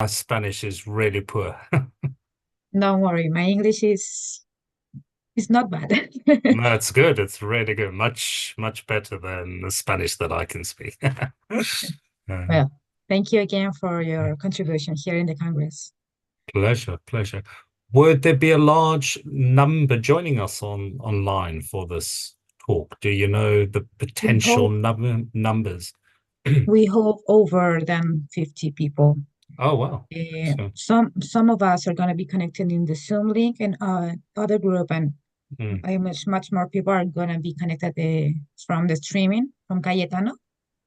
My Spanish is really poor. Don't worry, my English is not bad. No, it's good. It's really good. Much better than the Spanish that I can speak. Uh, Well, thank you again for your contribution here in the Congress. pleasure, pleasure. Would there be a large number joining us online for this talk? Do you know the We potential hope numbers? we hope over than 50 people. Oh, wow. So, Some of us are going to be connected in the Zoom link and other group, and mm, much more people are going to be connected from the streaming from Cayetano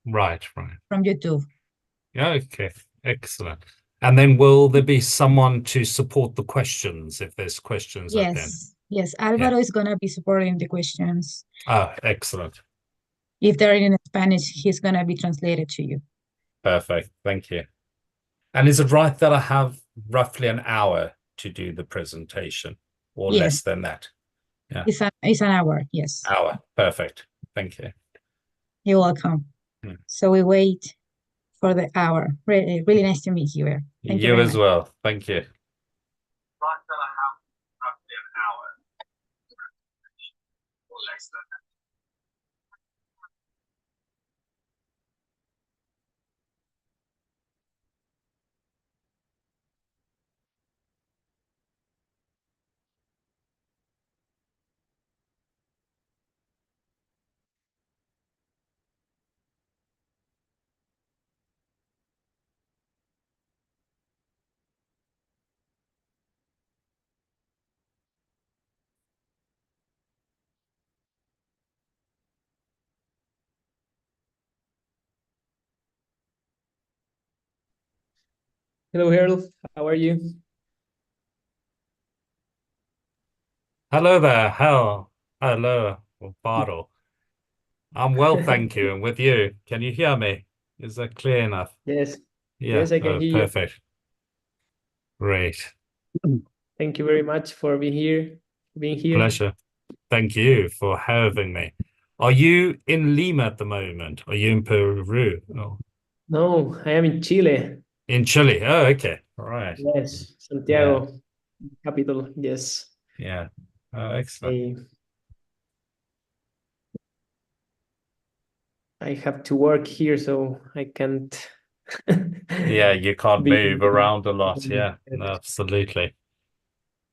right, right. from YouTube. Yeah, okay, excellent. And then will there be someone to support the questions if there's questions at the end? Yes. Yeah. Alvaro is going to be supporting the questions. Oh, excellent. If they're in Spanish, he's going to be translated to you. Perfect. Thank you. And is it right that I have roughly an hour to do the presentation or Yes, less than that? Yeah, it's an hour. Yes, hour. Perfect. Thank you. you're welcome. Hmm. So we wait for the hour. Really nice to meet you. Thank you You very as much. well. Thank you. Hello, Harold. How are you? Hello there. Hello, Baro. I'm well, thank you. And with you, can you hear me? Is that clear enough? Yes, Yeah, yes, I can hear perfect. Great. you. Thank you very much for being here. Being here. Pleasure. Thank you for having me. Are you in Lima at the moment? Are you in Peru? Oh, No, I am in Chile. in Chile. Oh, okay. All right. Yes, Yeah, Santiago, capital. Yes. yeah. Oh, excellent. I I have to work here, so I can't Yeah, you can't be. move around a lot. Yeah, no, absolutely.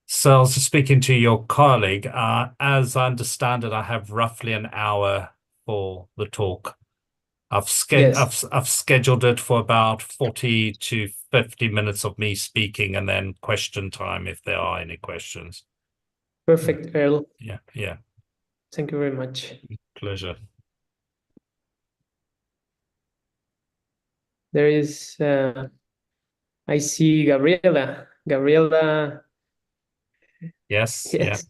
So I was just speaking to your colleague. As I understand it, I have roughly an hour for the talk. Yes, I've scheduled it for about 40 to 50 minutes of me speaking and then question time if there are any questions. Yeah, perfect, Earl. yeah. Thank you very much. Pleasure. There is, I see Gabriela. Gabriela, Yes, yeah. yes.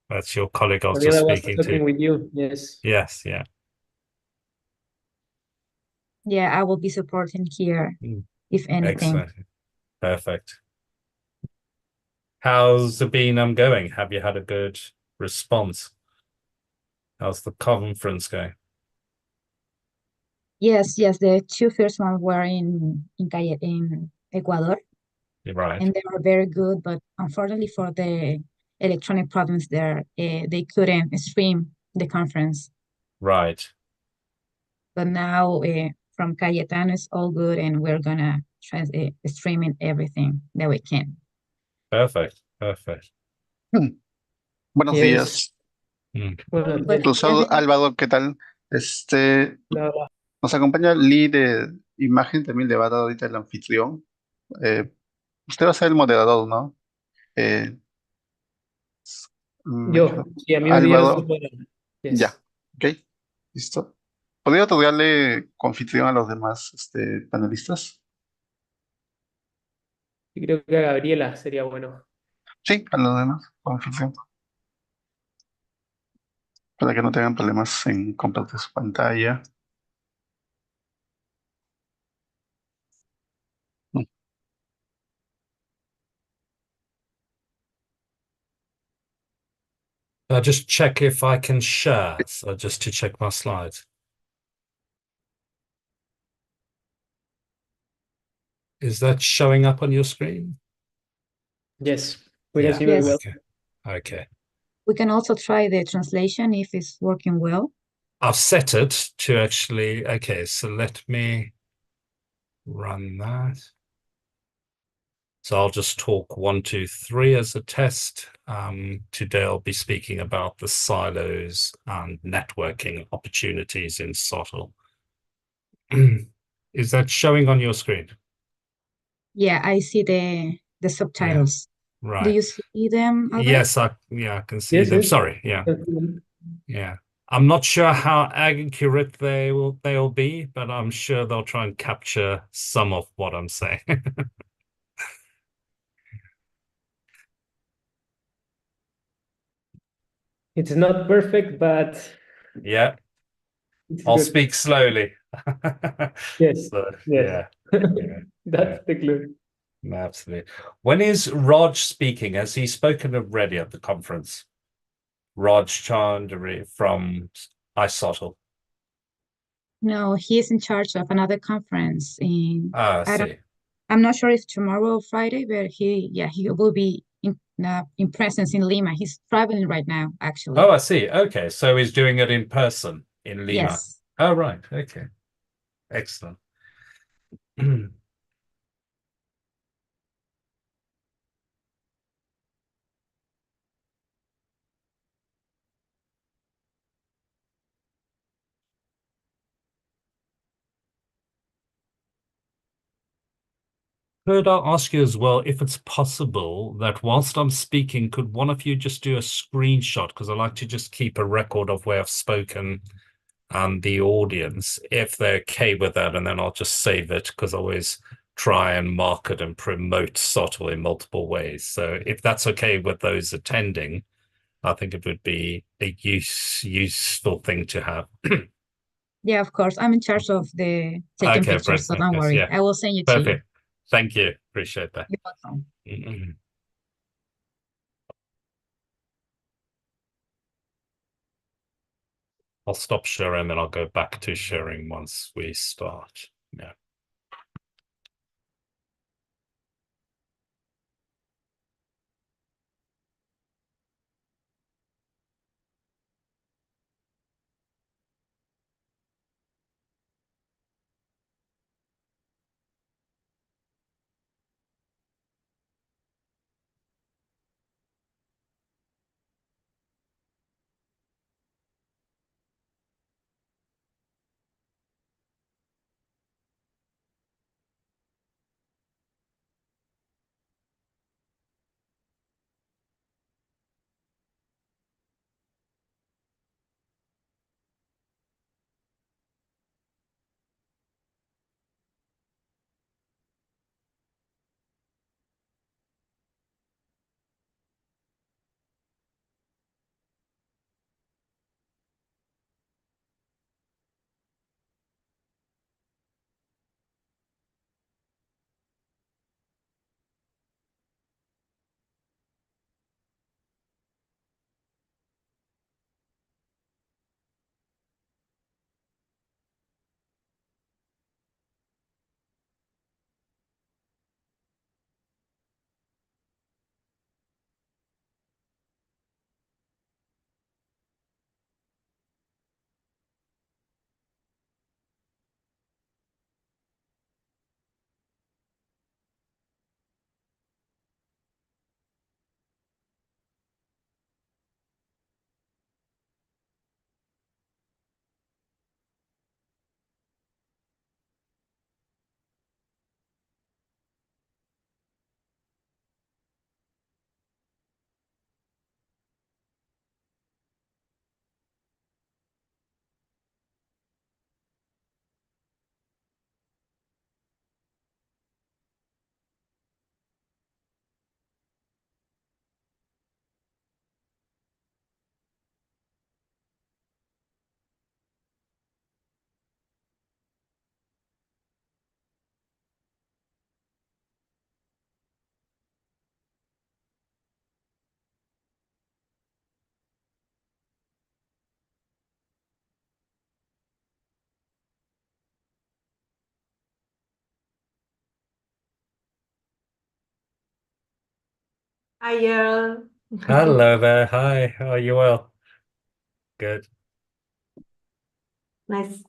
That's your colleague I was just Gabriela was speaking to. talking with you. Yes. Yes, yeah. Yeah, I will be supporting here Mm, if anything. excellent. Perfect. How's the been going? Have you had a good response? How's the conference going? Yes. The two first ones were in Ecuador, You're right. and they were very good. But unfortunately for the electronic problems there, they couldn't stream the conference. Right. But now from Cayetano, it's all good, and we're gonna streaming everything that we can. Perfect. Perfect. Mm, Buenos Yes. días. Mm. Buenos But días. Cruzado Álvaro, ¿qué tal? Hola, hola. Nos acompaña Lee de imagen, también le va a dar ahorita el anfitrión. Eh, Usted va a ser el moderador, ¿no? Eh, Yo, sí, a mí me pidieron ser Álvaro, moderador. ya, Yes. ¿ok? ¿Listo? ¿Podría otorgarle anfitrión a los demás panelistas? Yo creo que a Gabriela sería bueno. Sí, a los demás, anfitrión, para que no tengan problemas en compartir su pantalla. Mm. I'll just check if I can share. So just to check my slides. Is that showing up on your screen? Yes, we can Yeah. see very well. Yes. Okay. We can also try the translation if it's working well. I've set it to actually, okay, so let me run that. So I'll just talk 1, 2, 3 as a test. Today I'll be speaking about the silos and networking opportunities in SoTL. Is that showing on your screen? Yeah, I see the subtitles. Do Right. you see them, Albert? Yes, I can see Yes, them. yes. Sorry, yeah. Yeah. I'm not sure how accurate they'll be, but I'm sure they'll try and capture some of what I'm saying. It's not perfect, but Yeah, it's I'll good. speak slowly. Yes, So, yes. yeah, That's the clue. absolutely. When is Raj speaking? Has he spoken already at the conference? Raj Chandari from iSoTL. No, he is in charge of another conference in Ah, I I don't see. I'm not sure if tomorrow or Friday, but he will be in presence in Lima. He's traveling right now, actually. Oh, I see. Okay, so he's doing it in person in Lima. Yes. Oh, right. Okay. Excellent. Could I ask you as well if it's possible that whilst I'm speaking, could one of you just do a screenshot? Because I like to just keep a record of where I've spoken and the audience, if they're okay with that, and then I'll just save it because I always try and market and promote SoTL in multiple ways. So if that's okay with those attending, I think it would be a useful thing to have. Yeah, of course. I'm in charge of the taking Okay, pictures, so brilliant. don't Yes, worry. yeah, I will send you to you. perfect. Thank you. Appreciate that. You're welcome. Mhm. I'll stop sharing and I'll go back to sharing once we start. Yeah. Hi, Earl. Hello there. Hi. Are you well? Good. Nice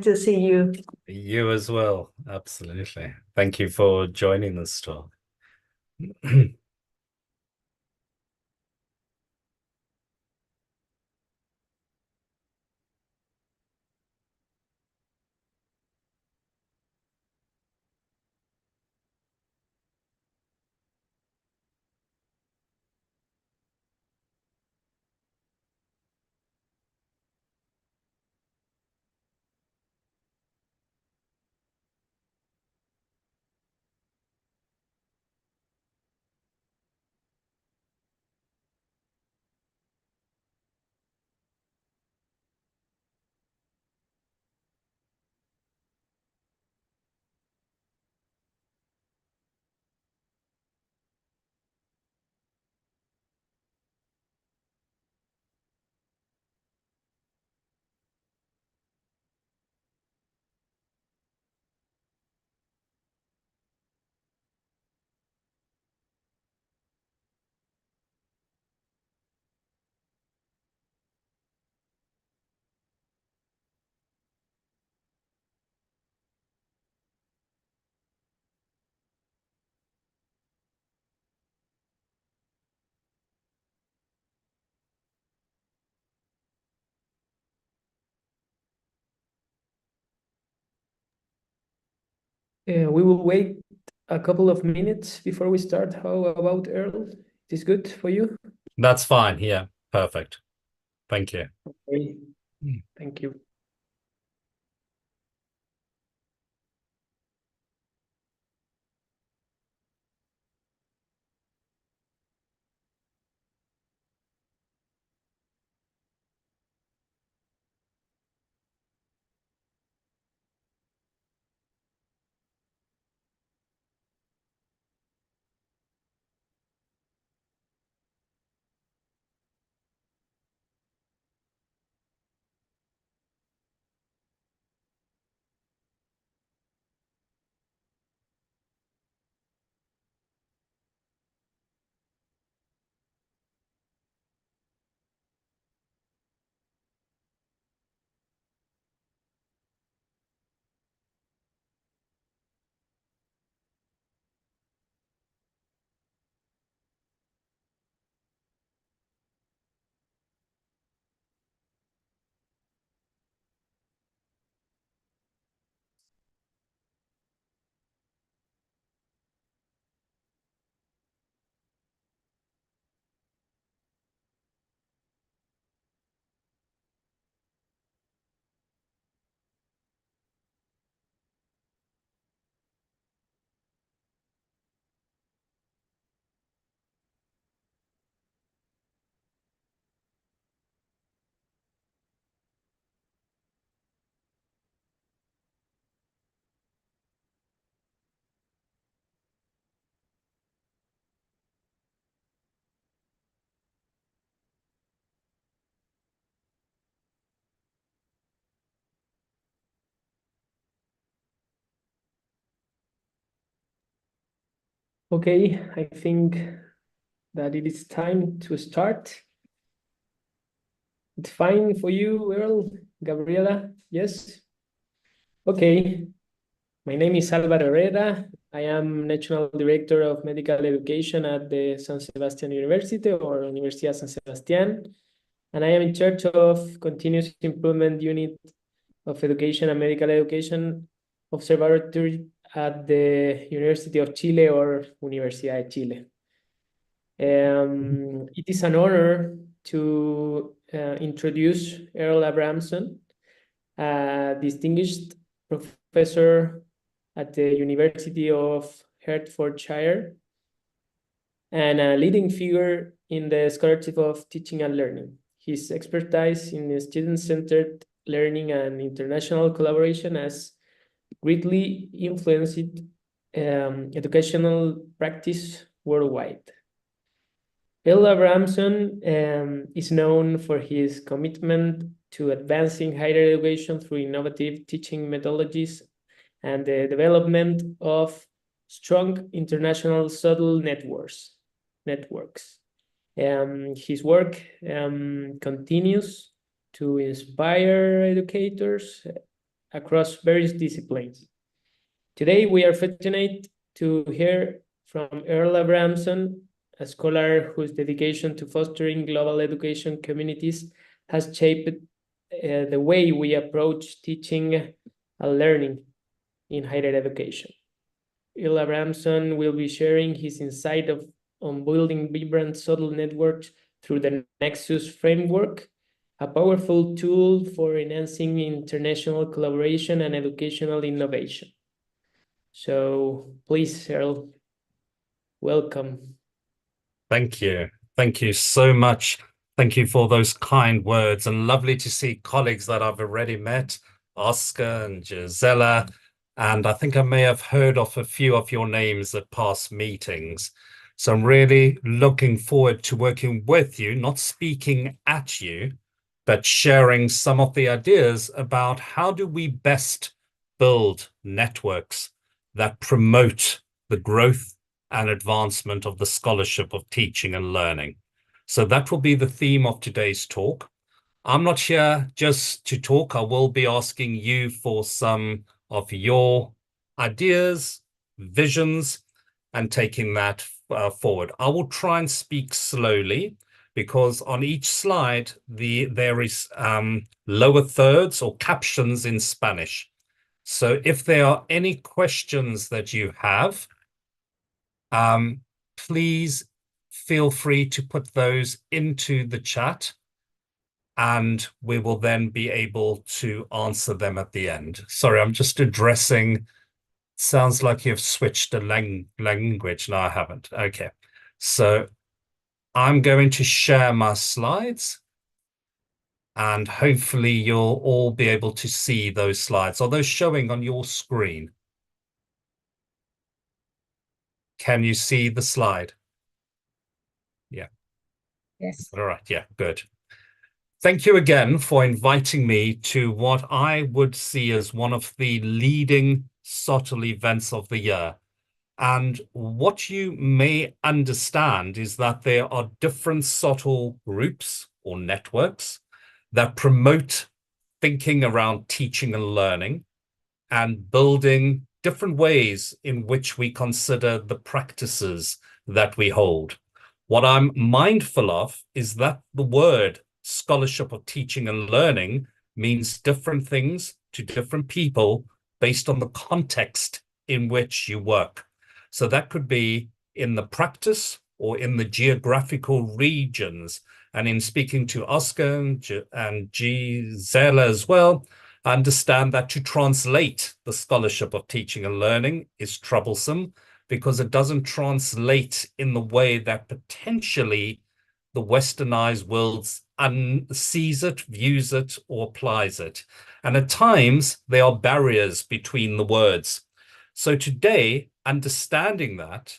to see you. You as well. Absolutely. Thank you for joining this talk. We will wait a couple of minutes before we start. How about Earl? Is this good for you? That's fine. Yeah, perfect. Thank you. Okay. Mm. Thank you. Okay, I think that it is time to start. It's fine for you, Earl, Gabriela? Yes? Okay. My name is Álvaro Herrera. I am National Director of Medical Education at the San Sebastian University or Universidad San Sebastián. And I am in charge of Continuous Improvement Unit of Education and Medical Education Observatory at the University of Chile or Universidad de Chile. It is an honor to introduce Earl Abramson, a distinguished professor at the University of Hertfordshire and a leading figure in the scholarship of teaching and learning. His expertise in student-centered learning and international collaboration has greatly influenced educational practice worldwide. Earl Abramson is known for his commitment to advancing higher education through innovative teaching methodologies and the development of strong international subtle networks. networks. His work continues to inspire educators across various disciplines. Today, we are fortunate to hear from Earl Abramson, a scholar whose dedication to fostering global education communities has shaped the way we approach teaching and learning in higher education. Earl Abramson will be sharing his insight on building vibrant SoTL networks through the NEXUS framework, a powerful tool for enhancing international collaboration and educational innovation. So please, Earl, welcome. Thank you. Thank you so much. Thank you for those kind words, and lovely to see colleagues that I've already met, Oscar and Gisela, and I think I may have heard of a few of your names at past meetings. So I'm really looking forward to working with you, not speaking at you, but sharing some of the ideas about how do we best build networks that promote the growth and advancement of the scholarship of teaching and learning. So that will be the theme of today's talk. I'm not here just to talk. I will be asking you for some of your ideas, visions, and taking that forward. I will try and speak slowly because on each slide, there is lower thirds or captions in Spanish. So if there are any questions that you have, please feel free to put those into the chat and we will then be able to answer them at the end. Sorry, I'm just addressing, sounds like you've switched the language. No, I haven't. Okay, so I'm going to share my slides and hopefully you'll all be able to see those slides. Are those showing on your screen? Can you see the slide? Yeah. Yes. All right. Yeah, good. Thank you again for inviting me to what I would see as one of the leading SoTL events of the year. And what you may understand is that there are different SoTL groups or networks that promote thinking around teaching and learning and building different ways in which we consider the practices that we hold. What I'm mindful of is that the word scholarship of teaching and learning means different things to different people based on the context in which you work. So that could be in the practice or in the geographical regions. And in speaking to Oscar and Gisela as well, I understand that to translate the scholarship of teaching and learning is troublesome because it doesn't translate in the way that potentially the westernized world sees it, views it, or applies it. And at times, there are barriers between the words. So today, understanding that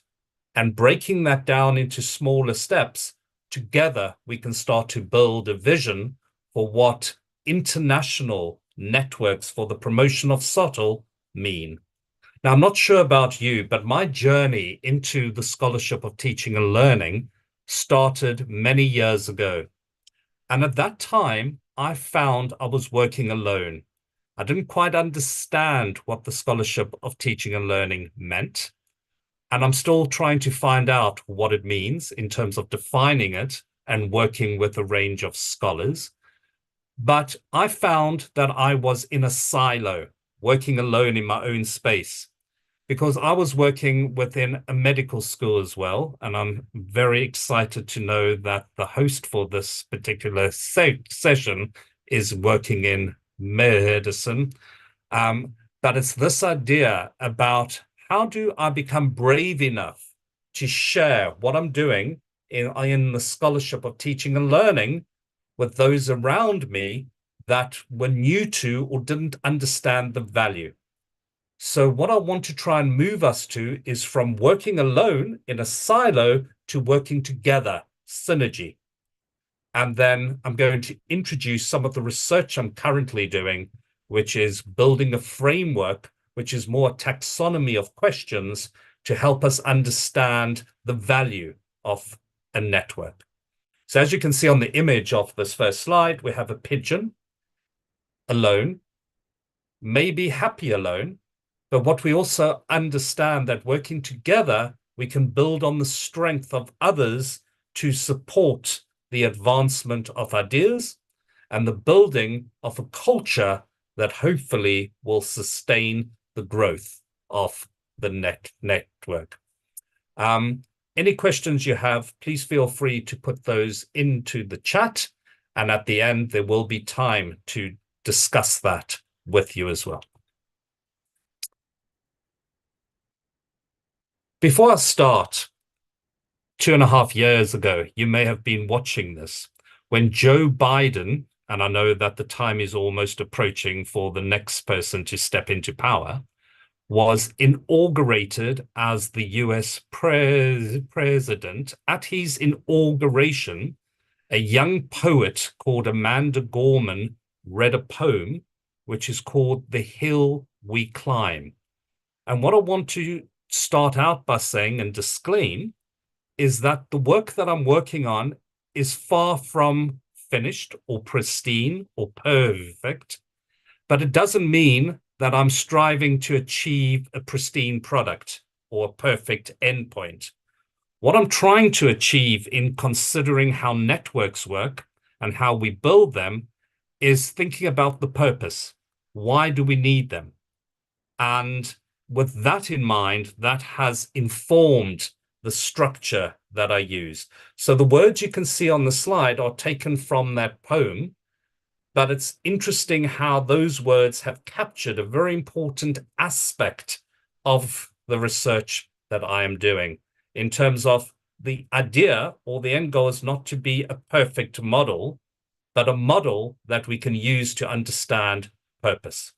and breaking that down into smaller steps, together we can start to build a vision for what international networks for the promotion of SoTL mean. Now, I'm not sure about you, but my journey into the scholarship of teaching and learning started many years ago. And at that time, I found I was working alone. I didn't quite understand what the scholarship of teaching and learning meant. And I'm still trying to find out what it means in terms of defining it and working with a range of scholars. But I found that I was in a silo, working alone in my own space, because I was working within a medical school as well. And I'm very excited to know that the host for this particular session is working in medicine. But it's this idea about how do I become brave enough to share what I'm doing in the scholarship of teaching and learning with those around me that were new to or didn't understand the value. So what I want to try and move us to is from working alone in a silo to working together, synergy. And then I'm going to introduce some of the research I'm currently doing, which is building a framework, which is more taxonomy of questions to help us understand the value of a network. So as you can see on the image of this first slide, we have a pigeon alone, maybe happy alone, but what we also understand that working together, we can build on the strength of others to support the advancement of ideas and the building of a culture that hopefully will sustain the growth of the network. Any questions you have, please feel free to put those into the chat. And at the end, there will be time to discuss that with you as well. Before I start, 2.5 years ago, you may have been watching this, when Joe Biden, and I know that the time is almost approaching for the next person to step into power, was inaugurated as the US president. At his inauguration, a young poet called Amanda Gorman read a poem which is called The Hill We Climb. And what I want to start out by saying and disclaim is that the work that I'm working on is far from finished or pristine or perfect, but it doesn't mean that I'm striving to achieve a pristine product or a perfect endpoint. What I'm trying to achieve in considering how networks work and how we build them is thinking about the purpose. Why do we need them? And with that in mind, that has informed the structure that I use. So the words you can see on the slide are taken from that poem, but it's interesting how those words have captured a very important aspect of the research that I am doing in terms of the idea or the end goal is not to be a perfect model, but a model that we can use to understand purpose.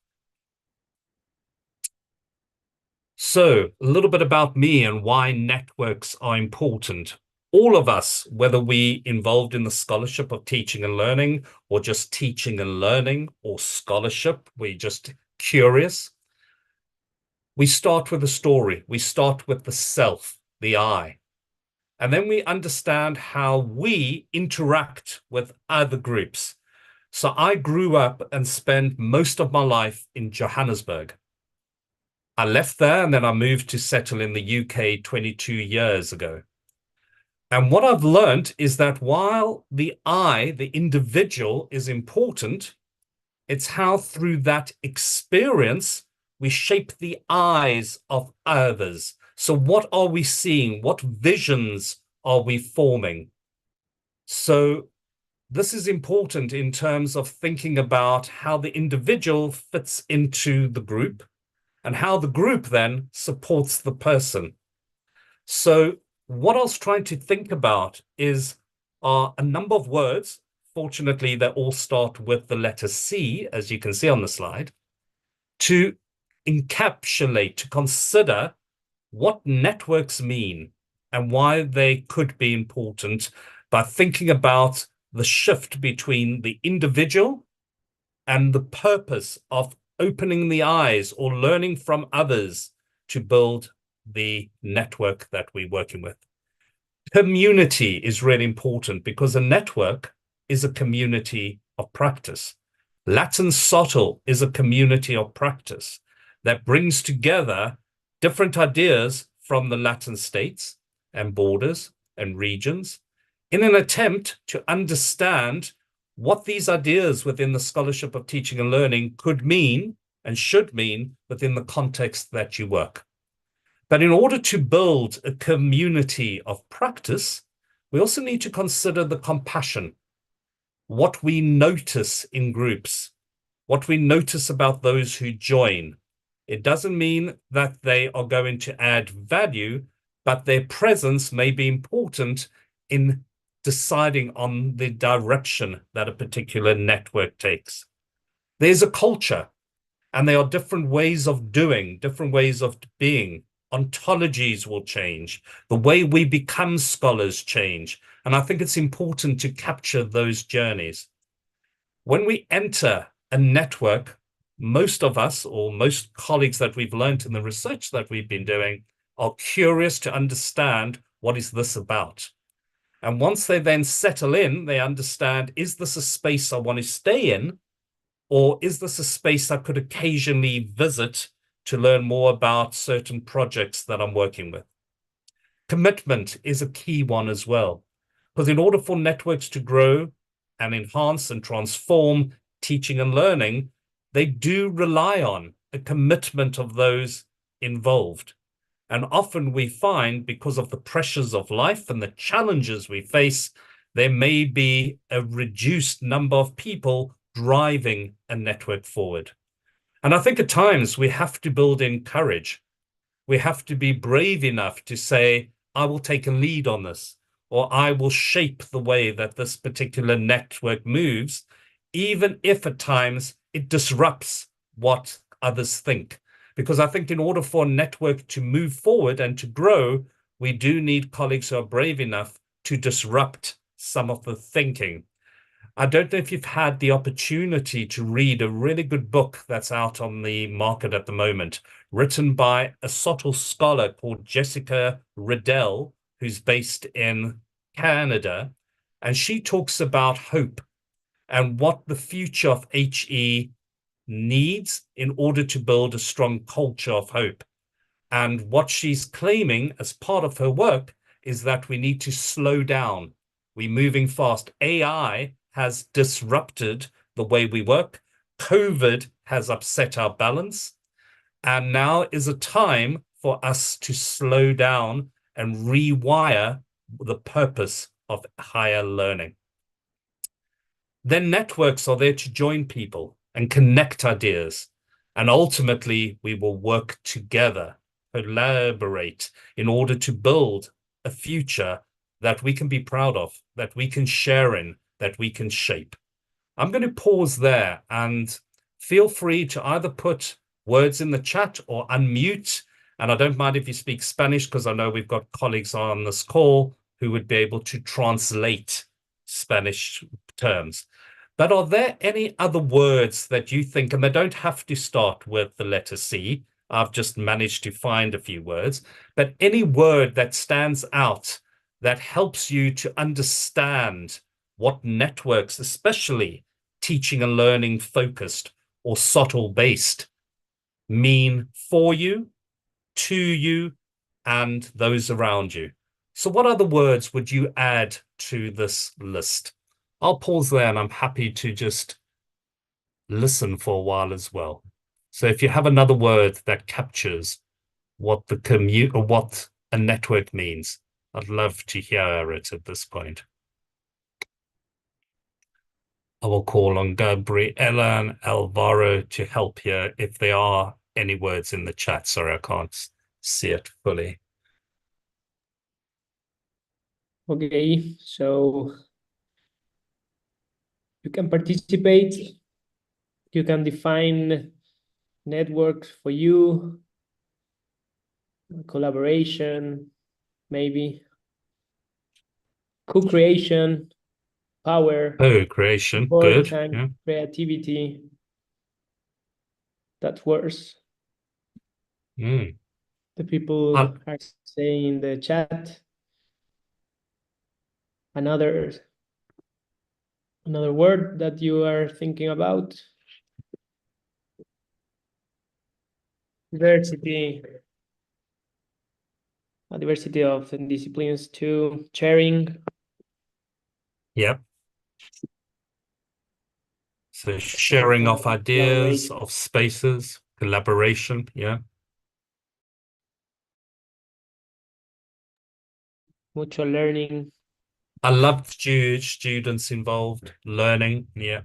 So a little bit about me and why networks are important. All of us, whether we involved in the scholarship of teaching and learning, or just teaching and learning, or scholarship, we're just curious. We start with a story. We start with the self, the I. And then we understand how we interact with other groups. So I grew up and spent most of my life in Johannesburg. I left there and then I moved to settle in the UK 22 years ago. And what I've learned is that while the I, the individual, is important, it's how through that experience we shape the eyes of others. So what are we seeing? What visions are we forming? So this is important in terms of thinking about how the individual fits into the group and how the group then supports the person. So what I was trying to think about is a number of words. Fortunately, they all start with the letter C, as you can see on the slide, to encapsulate, to consider what networks mean and why they could be important by thinking about the shift between the individual and the purpose of opening the eyes or learning from others to build the network that we're working with. Community is really important because a network is a community of practice. Latin SoTL is a community of practice that brings together different ideas from the Latin states and borders and regions in an attempt to understand what these ideas within the scholarship of teaching and learning could mean and should mean within the context that you work. But in order to build a community of practice, we also need to consider the compassion, what we notice in groups, what we notice about those who join. It doesn't mean that they are going to add value, but their presence may be important in deciding on the direction that a particular network takes. There's a culture, and there are different ways of doing, different ways of being. Ontologies will change. The way we become scholars change. And I think it's important to capture those journeys. When we enter a network, most of us or most colleagues that we've learned in the research that we've been doing are curious to understand what is this about? And once they then settle in, they understand, is this a space I want to stay in? Or is this a space I could occasionally visit to learn more about certain projects that I'm working with? Commitment is a key one as well, because in order for networks to grow and enhance and transform teaching and learning, they do rely on a commitment of those involved. And often we find, because of the pressures of life and the challenges we face, there may be a reduced number of people driving a network forward. And I think at times we have to build in courage. We have to be brave enough to say, I will take a lead on this, or I will shape the way that this particular network moves, even if at times it disrupts what others think. Because I think in order for a network to move forward and to grow, we do need colleagues who are brave enough to disrupt some of the thinking. I don't know if you've had the opportunity to read a really good book that's out on the market at the moment, written by a SoTL scholar called Jessica Riddell, who's based in Canada. And she talks about hope and what the future of HE needs in order to build a strong culture of hope. And what she's claiming as part of her work is that we need to slow down. We're moving fast. AI has disrupted the way we work. COVID has upset our balance. And now is a time for us to slow down and rewire the purpose of higher learning. Then networks are there to join people and connect ideas. And ultimately, we will work together, collaborate in order to build a future that we can be proud of, that we can share in, that we can shape. I'm going to pause there and feel free to either put words in the chat or unmute. And I don't mind if you speak Spanish, because I know we've got colleagues on this call who would be able to translate Spanish terms. But are there any other words that you think, and they don't have to start with the letter C, I've just managed to find a few words, but any word that stands out that helps you to understand what networks, especially teaching and learning focused or SoTL based, mean for you, to you, and those around you. So what other words would you add to this list? I'll pause there and I'm happy to just listen for a while as well. So if you have another word that captures what the commute or what a network means, I'd love to hear it at this point. I will call on Gabriela and Alvaro to help here if there are any words in the chat. Sorry, I can't see it fully. Okay, so you can participate. You can define networks for you, collaboration, maybe co-creation, power, Oh, creation, support, good. and Yeah. creativity. That's worse. Mm. The people are saying in the chat. Another word that you are thinking about. Diversity. A diversity of disciplines too. Sharing. Yep. So sharing of ideas, of spaces, collaboration, yeah. Mutual learning. I loved students involved, learning, yeah.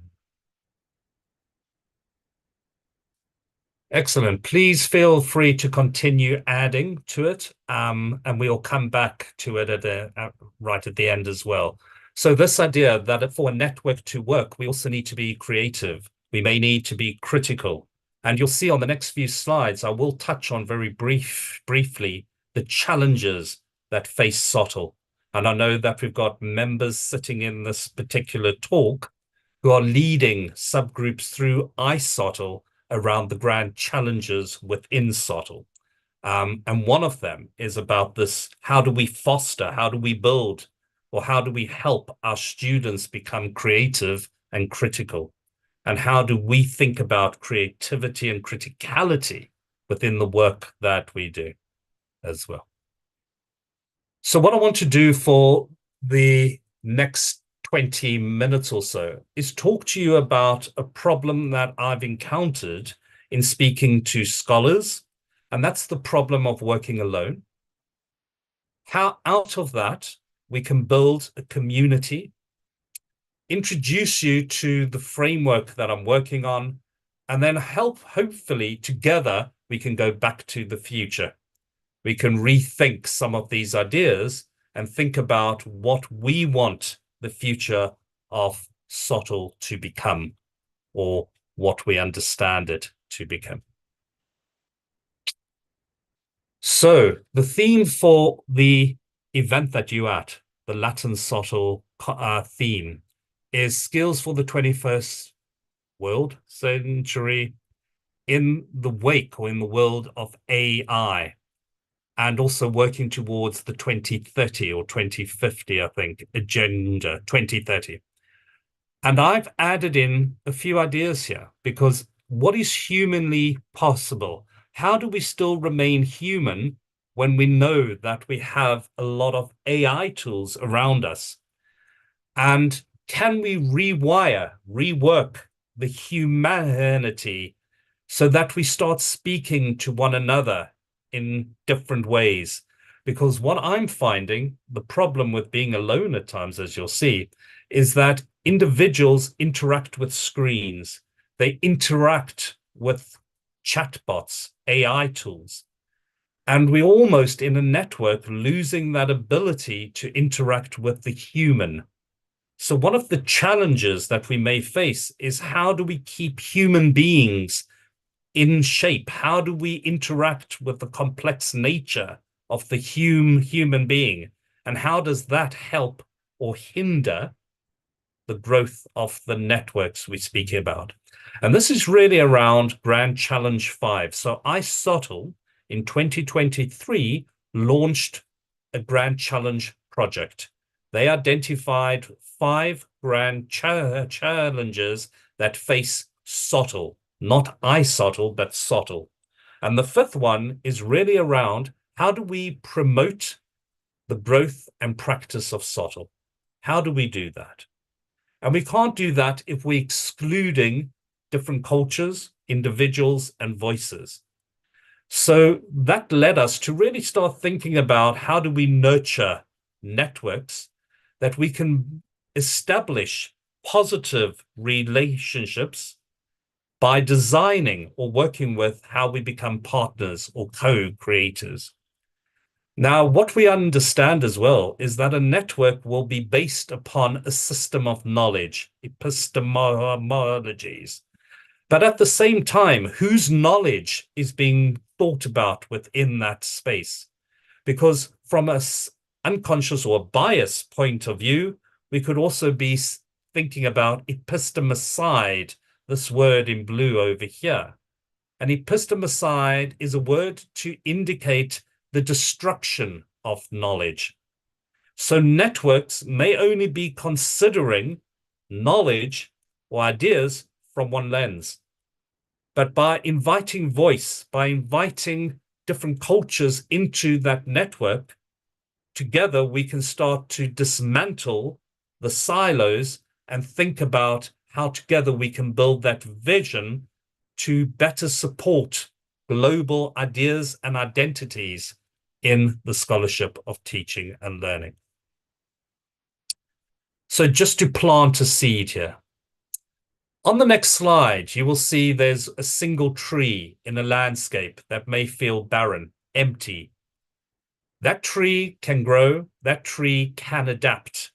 Excellent. Please feel free to continue adding to it, and we'll come back to it right at the end as well. So this idea that for a network to work, we also need to be creative. We may need to be critical. And you'll see on the next few slides, I will touch on very briefly the challenges that face SoTL. And I know that we've got members sitting in this particular talk who are leading subgroups through iSoTL around the grand challenges within SoTL. And one of them is about this: how do we foster, how do we build, or how do we help our students become creative and critical? And how do we think about creativity and criticality within the work that we do as well? So what I want to do for the next 20 minutes or so is talk to you about a problem that I've encountered in speaking to scholars, and that's the problem of working alone. How out of that we can build a community, introduce you to the framework that I'm working on, and then hopefully together we can go back to the future. We can rethink some of these ideas and think about what we want the future of SoTL to become, or what we understand it to become. So the theme for the event that you're at, the Latin SoTL theme, is skills for the 21st world century in the wake or in the world of AI, and also working towards the 2030 or 2050, I think, agenda 2030. And I've added in a few ideas here, because what is humanly possible? How do we still remain human when we know that we have a lot of AI tools around us? And can we rework the humanity so that we start speaking to one another in different ways? Because what I'm finding, the problem with being alone at times, as you'll see, is that individuals interact with screens. They interact with chatbots, AI tools. And we're almost in a network losing that ability to interact with the human. So one of the challenges that we may face is, how do we keep human beings in shape? How do we interact with the complex nature of the human being? And how does that help or hinder the growth of the networks we speak about? And this is really around Grand Challenge 5. So SoTL in 2023 launched a Grand Challenge project. They identified 5 grand challenges that face SoTL, not iSoTL, but SoTL. And the 5th one is really around, how do we promote the growth and practice of SoTL? How do we do that? And we can't do that if we're excluding different cultures, individuals, and voices. So that led us to really start thinking about, how do we nurture networks that we can establish positive relationships by designing or working with how we become partners or co-creators. Now, what we understand as well is that a network will be based upon a system of knowledge, epistemologies. But at the same time, whose knowledge is being thought about within that space? Because from an unconscious or bias point of view, we could also be thinking about epistemicide, this word in blue over here. And epistemicide is a word to indicate the destruction of knowledge. So networks may only be considering knowledge or ideas from one lens. But by inviting voice, by inviting different cultures into that network, together we can start to dismantle the silos and think about how together we can build that vision to better support global ideas and identities in the scholarship of teaching and learning. So just to plant a seed here. On the next slide, you will see there's a single tree in a landscape that may feel barren, empty. That tree can grow, that tree can adapt.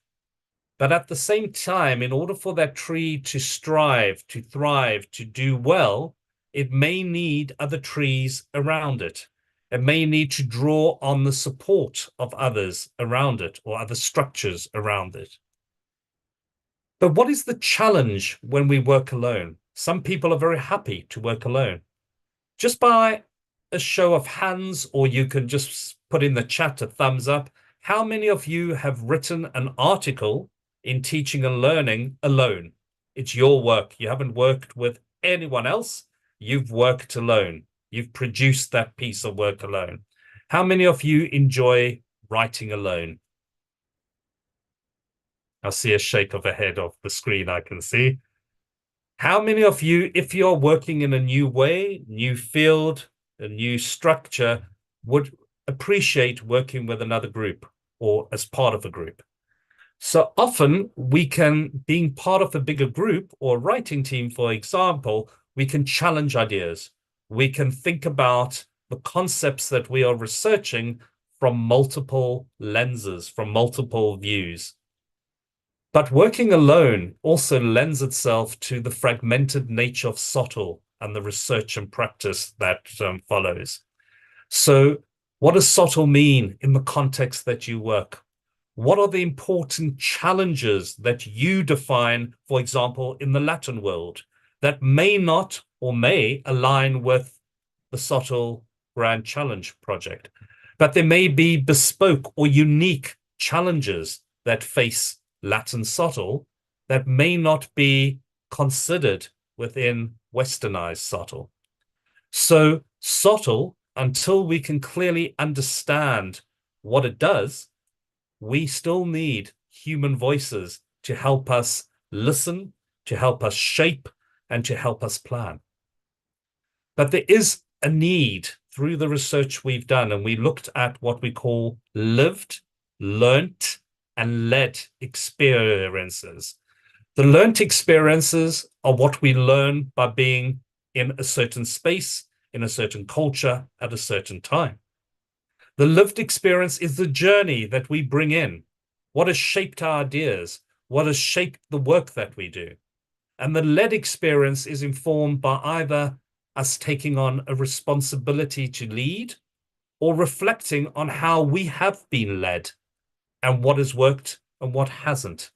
But at the same time, in order for that tree to strive, to thrive, to do well, it may need other trees around it. It may need to draw on the support of others around it or other structures around it. But what is the challenge when we work alone? Some people are very happy to work alone. Just by a show of hands, or you can just put in the chat a thumbs up. How many of you have written an article in teaching and learning alone? It's your work. You haven't worked with anyone else. You've worked alone. You've produced that piece of work alone. How many of you enjoy writing alone? I see a shake of a head off the screen, I can see. How many of you, if you're working in a new way, new field, a new structure, would appreciate working with another group or as part of a group? So often we can, being part of a bigger group or writing team, for example, we can challenge ideas. We can think about the concepts that we are researching from multiple lenses, from multiple views. But working alone also lends itself to the fragmented nature of SoTL and the research and practice that follows. So what does SoTL mean in the context that you work? What are the important challenges that you define, for example, in the Latin world, that may not or may align with the SoTL Grand Challenge project? But there may be bespoke or unique challenges that face Latin SoTL that may not be considered within Westernized SoTL. So SoTL, until we can clearly understand what it does, we still need human voices to help us listen, to help us shape, and to help us plan. But there is a need through the research we've done, and we looked at what we call lived, learnt, and led experiences. The learnt experiences are what we learn by being in a certain space, in a certain culture, at a certain time. The lived experience is the journey that we bring in. What has shaped our ideas? What has shaped the work that we do? And the led experience is informed by either us taking on a responsibility to lead or reflecting on how we have been led and what has worked and what hasn't.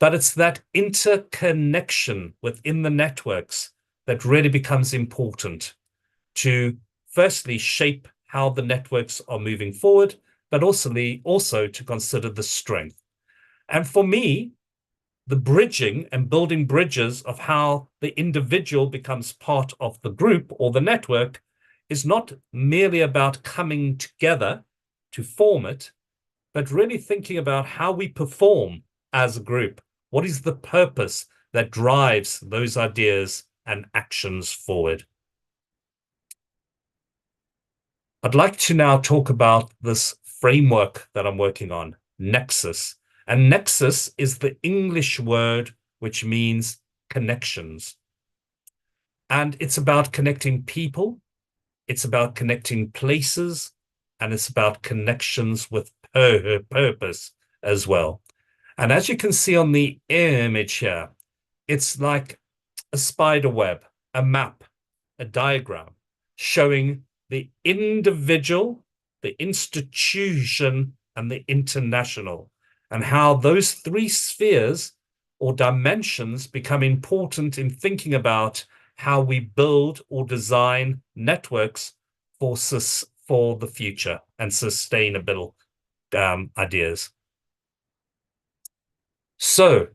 But it's that interconnection within the networks that really becomes important to firstly shape how the networks are moving forward, but also to consider the strength. And for me, the bridging and building bridges of how the individual becomes part of the group or the network is not merely about coming together to form it, but really thinking about how we perform as a group. What is the purpose that drives those ideas and actions forward? I'd like to now talk about this framework that I'm working on, NEXUS. And NEXUS is the English word which means connections. And it's about connecting people, it's about connecting places, and it's about connections with purpose as well. And as you can see on the image here, it's like a spider web, a map, a diagram showing the individual, the institution, and the international, and how those three spheres or dimensions become important in thinking about how we build or design networks for the future and sustainable ideas. So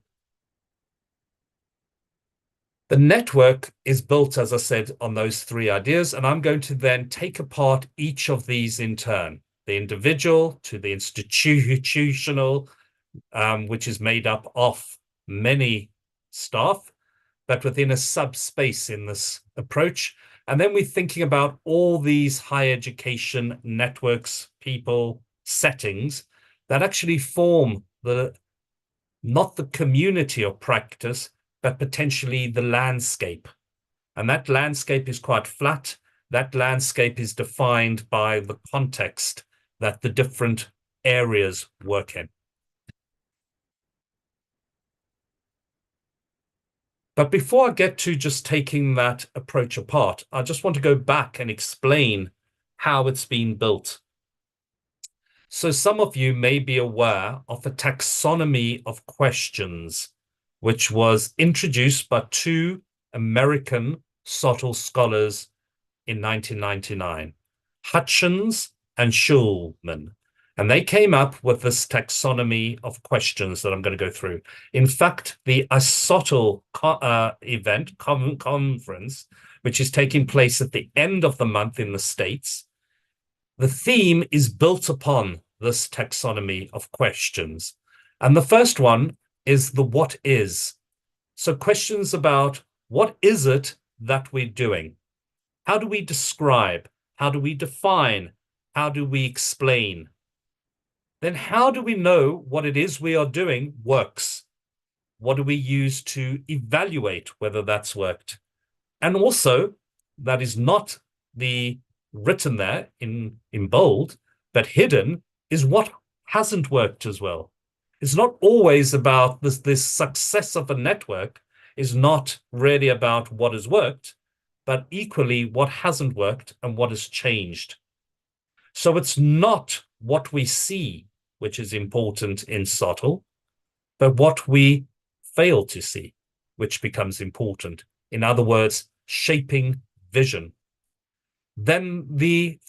the network is built, as I said, on those three ideas, and I'm going to then take apart each of these in turn, the individual to the institutional, which is made up of many staff, but within a subspace in this approach. And then we're thinking about all these higher education networks, people, settings that actually form not the community of practice, but potentially the landscape. And that landscape is quite flat. That landscape is defined by the context that the different areas work in. But before I get to just taking that approach apart, I just want to go back and explain how it's been built. So some of you may be aware of a taxonomy of questions, which was introduced by two American SoTL scholars in 1999, Hutchins and Schulman. And they came up with this taxonomy of questions that I'm going to go through. In fact, the SoTL conference, which is taking place at the end of the month in the States, the theme is built upon this taxonomy of questions. And the first one is the what is. So questions about what is it that we're doing? How do we describe? How do we define? How do we explain? Then how do we know what it is we are doing works? What do we use to evaluate whether that's worked? And also, that is not the written there in bold, but hidden is what hasn't worked as well. It's not always about this success of a network is not really about what has worked, but equally what hasn't worked and what has changed. So it's not what we see, which is important in SoTL, but what we fail to see, which becomes important. In other words, shaping vision. Then the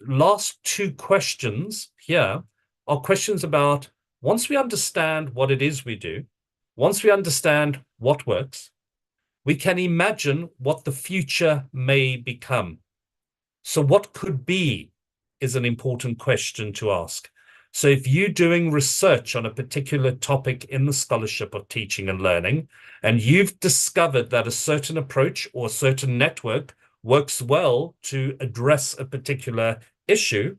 last two questions here are questions about, once we understand what it is we do, once we understand what works, we can imagine what the future may become. So what could be is an important question to ask. So if you're doing research on a particular topic in the scholarship of teaching and learning, and you've discovered that a certain approach or a certain network works well to address a particular issue,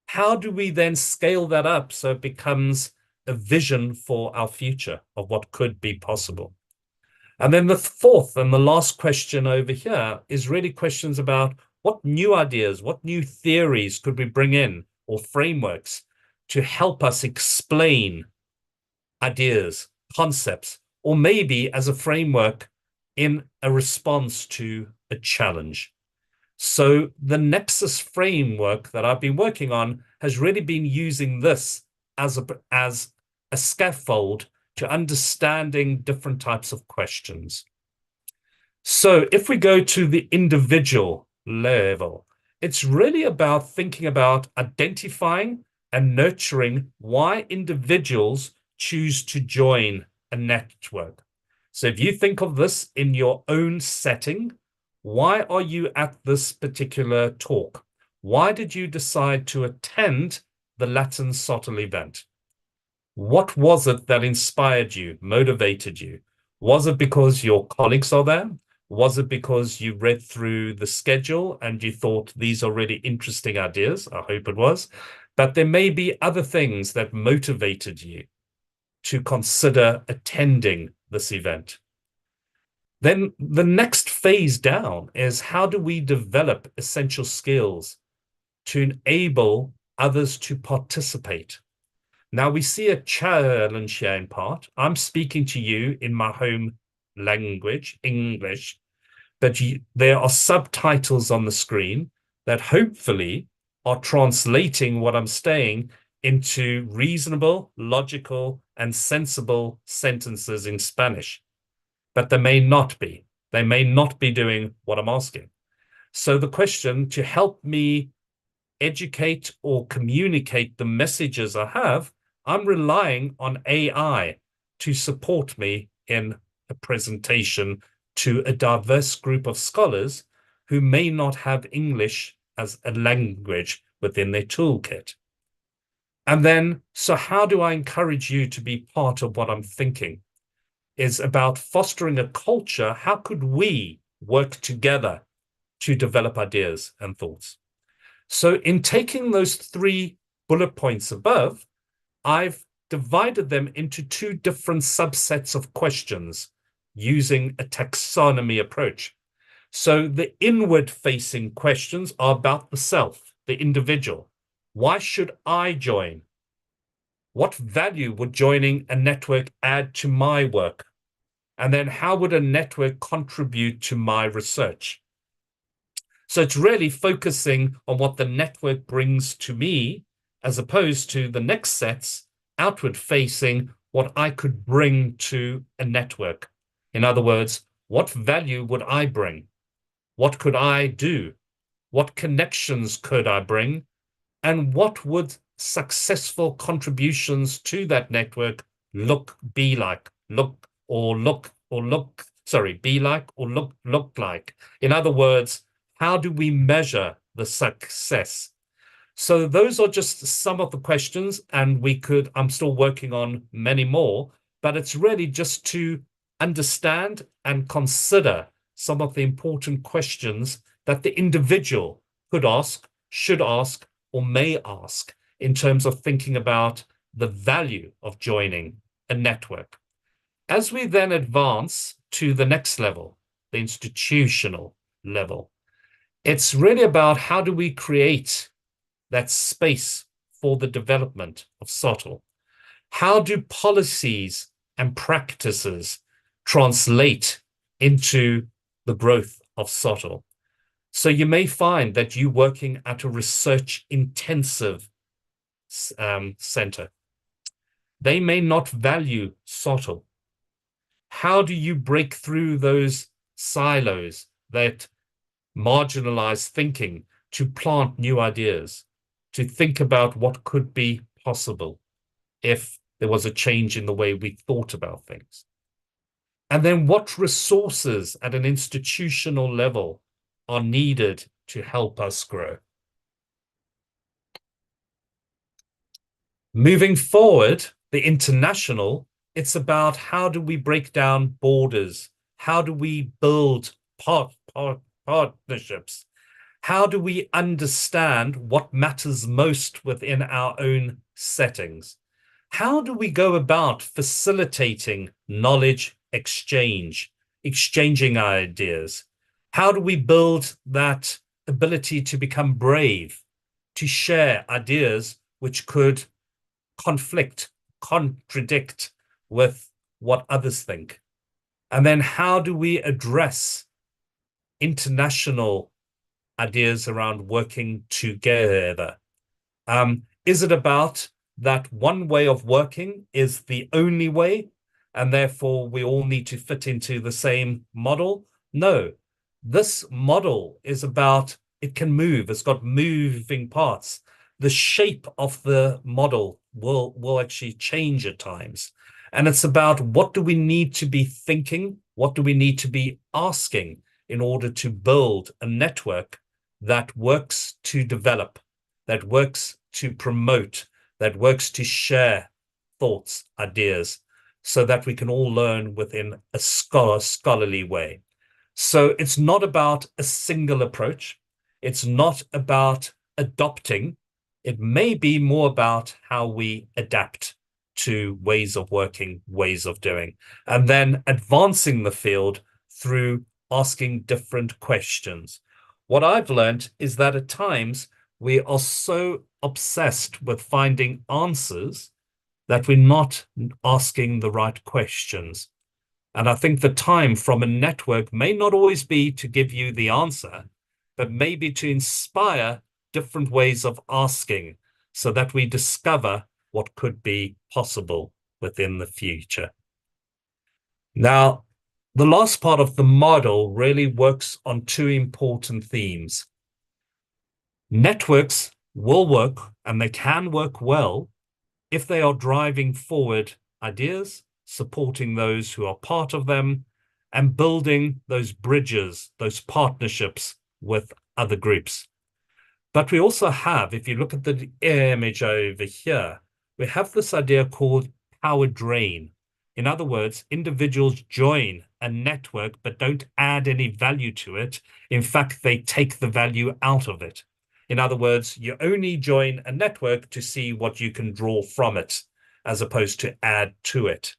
how do we then scale that up so it becomes a vision for our future of what could be possible? And then the fourth and the last question over here is really questions about what new ideas, what new theories could we bring in, or frameworks to help us explain ideas, concepts, or maybe as a framework in a response to a challenge. So the NEXUS framework that I've been working on has really been using this as a scaffold to understanding different types of questions. So if we go to the individual level, it's really about thinking about identifying and nurturing why individuals choose to join a network. So if you think of this in your own setting, why are you at this particular talk? Why did you decide to attend the Latin SoTL event? What was it that inspired you, motivated you? Was it because your colleagues are there? Was it because you read through the schedule and you thought these are really interesting ideas? I hope it was. But there may be other things that motivated you to consider attending this event. Then the next phase down is, how do we develop essential skills to enable others to participate? Now we see a challenge here in part. I'm speaking to you in my home language, English, but there are subtitles on the screen that hopefully are translating what I'm saying into reasonable, logical, and sensible sentences in Spanish. But they may not be. They may not be doing what I'm asking. So the question, to help me educate or communicate the messages I have, I'm relying on AI to support me in a presentation to a diverse group of scholars who may not have English as a language within their toolkit. And then, so how do I encourage you to be part of what I'm thinking? Is about fostering a culture. How could we work together to develop ideas and thoughts? So in taking those three bullet points above, I've divided them into two different subsets of questions using a taxonomy approach. So the inward-facing questions are about the self, the individual. Why should I join? What value would joining a network add to my work? And then how would a network contribute to my research? So it's really focusing on what the network brings to me, as opposed to the next sets, outward facing, what I could bring to a network. In other words, what value would I bring? What could I do What connections could I bring? And what would successful contributions to that network be like? Look like. In other words, how do we measure the success? So those are just some of the questions, and I'm still working on many more, but it's really just to understand and consider some of the important questions that the individual could ask, should ask, or may ask in terms of thinking about the value of joining a network. As we then advance to the next level, the institutional level, it's really about how do we create that space for the development of SoTL? How do policies and practices translate into the growth of SoTL? So you may find that you're working at a research-intensive center. They may not value SoTL. How do you break through those silos that marginalize thinking to plant new ideas, to think about what could be possible if there was a change in the way we thought about things? And then what resources at an institutional level are needed to help us grow? Moving forward, the international, it's about how do we break down borders? How do we build partnerships? How do we understand what matters most within our own settings? How do we go about facilitating knowledge exchange, exchanging ideas? How do we build that ability to become brave, to share ideas which could contradict with what others think? And then how do we address international ideas around working together? Is it about that one way of working is the only way, and therefore we all need to fit into the same model? No, this model is about, it can move, it's got moving parts. The shape of the model will actually change at times. And it's about what do we need to be thinking, what do we need to be asking in order to build a network that works to develop, that works to promote, that works to share thoughts, ideas, so that we can all learn within a scholarly way. So it's not about a single approach. It's not about adopting. It may be more about how we adapt to ways of working, ways of doing, and then advancing the field through asking different questions. What I've learned is that at times we are so obsessed with finding answers that we're not asking the right questions. And I think the time from a network may not always be to give you the answer, but maybe to inspire different ways of asking so that we discover what could be possible within the future. Now, the last part of the model really works on two important themes. Networks will work, and they can work well, if they are driving forward ideas, supporting those who are part of them, and building those bridges, those partnerships with other groups. But we also have, if you look at the image over here, we have this idea called power drain. In other words, individuals join a network but don't add any value to it. In fact, they take the value out of it. In other words, you only join a network to see what you can draw from it, as opposed to add to it.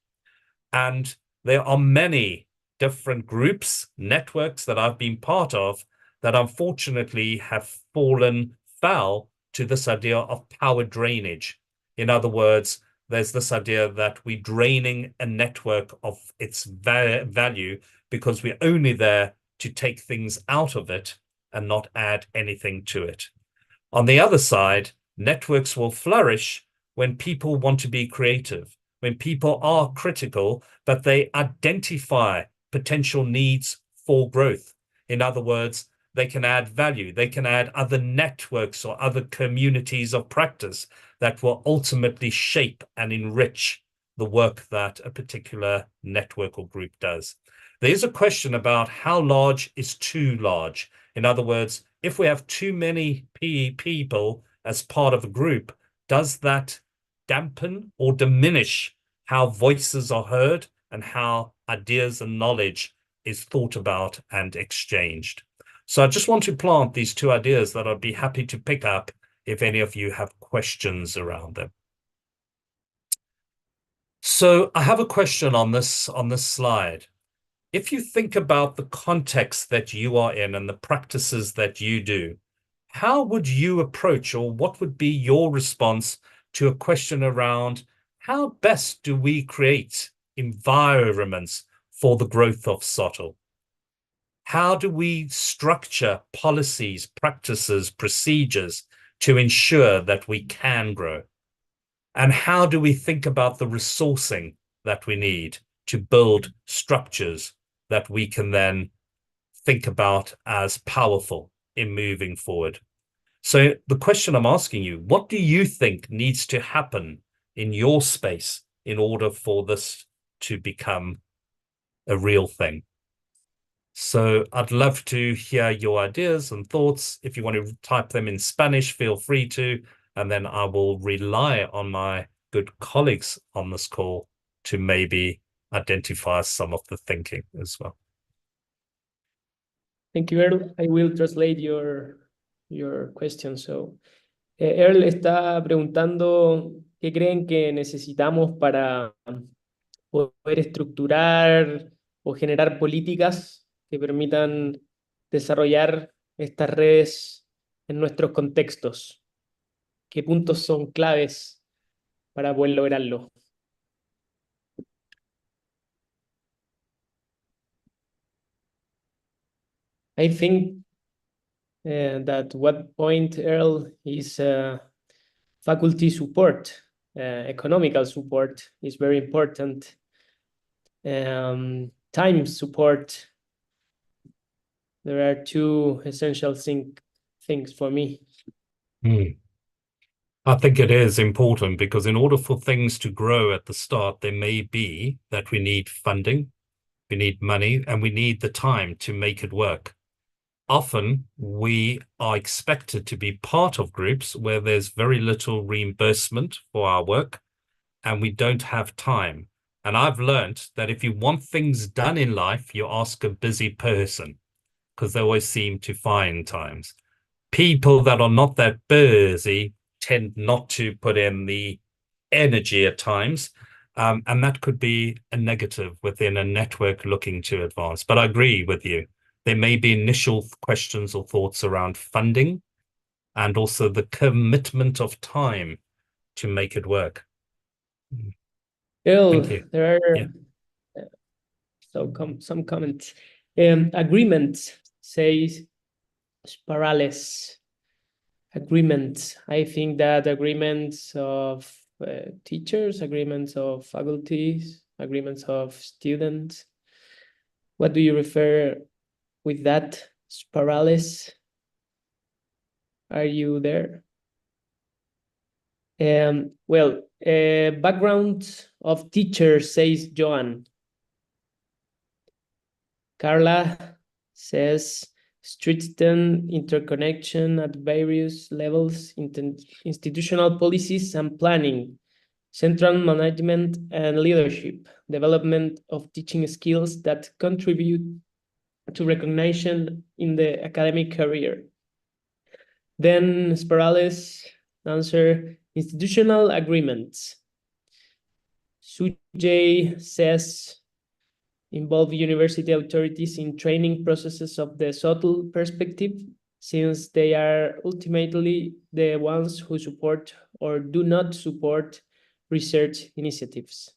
And there are many different groups, networks that I've been part of that unfortunately have fallen foul to this idea of power drainage. In other words, there's this idea that we're draining a network of its value because we're only there to take things out of it and not add anything to it. On the other side, networks will flourish when people want to be creative, when people are critical, but they identify potential needs for growth. In other words, they can add value, they can add other networks or other communities of practice that will ultimately shape and enrich the work that a particular network or group does. There's a question about how large is too large. In other words, if we have too many people as part of a group, does that dampen or diminish how voices are heard and how ideas and knowledge is thought about and exchanged? So I just want to plant these two ideas that I'd be happy to pick up if any of you have questions around them. So I have a question on this slide. If you think about the context that you are in and the practices that you do, how would you approach, or what would be your response to a question around how best do we create environments for the growth of SoTL? How do we structure policies, practices, procedures to ensure that we can grow? And how do we think about the resourcing that we need to build structures that we can then think about as powerful in moving forward? So the question I'm asking you, what do you think needs to happen in your space in order for this to become a real thing? So I'd love to hear your ideas and thoughts. If you want to type them in Spanish, feel free to, and then I will rely on my good colleagues on this call to maybe identify some of the thinking as well. Thank you, Earl. I will translate your question. So, Earl está preguntando qué creen que necesitamos para poder estructurar o generar políticas que permitan desarrollar estas redes en nuestros contextos. ¿Qué puntos son claves para poder lograrlo? I think that what point, Earl, is faculty support, economical support is very important. Time support. There are two essential things for me. I think it is important because in order for things to grow at the start, there may be that we need funding, we need money, and we need the time to make it work. Often we are expected to be part of groups where there's very little reimbursement for our work and we don't have time. And I've learned that if you want things done in life, you ask a busy person because they always seem to find times. People that are not that busy tend not to put in the energy at times. And that could be a negative within a network looking to advance. But I agree with you. There may be initial questions or thoughts around funding and also the commitment of time to make it work. Earl, Thank you. there are Yeah. some comments. Agreement says parallels. Agreements. I think that agreements of teachers, agreements of faculties, agreements of students. What do you refer with that? Parallels? Are you there? Well, background of teacher, says Joan. Carla says strengthen interconnection at various levels, institutional policies and planning, central management and leadership, development of teaching skills that contribute to recognition in the academic career. Then Sperales answer institutional agreements. Sujay says involve university authorities in training processes of the SoTL perspective, since they are ultimately the ones who support or do not support research initiatives.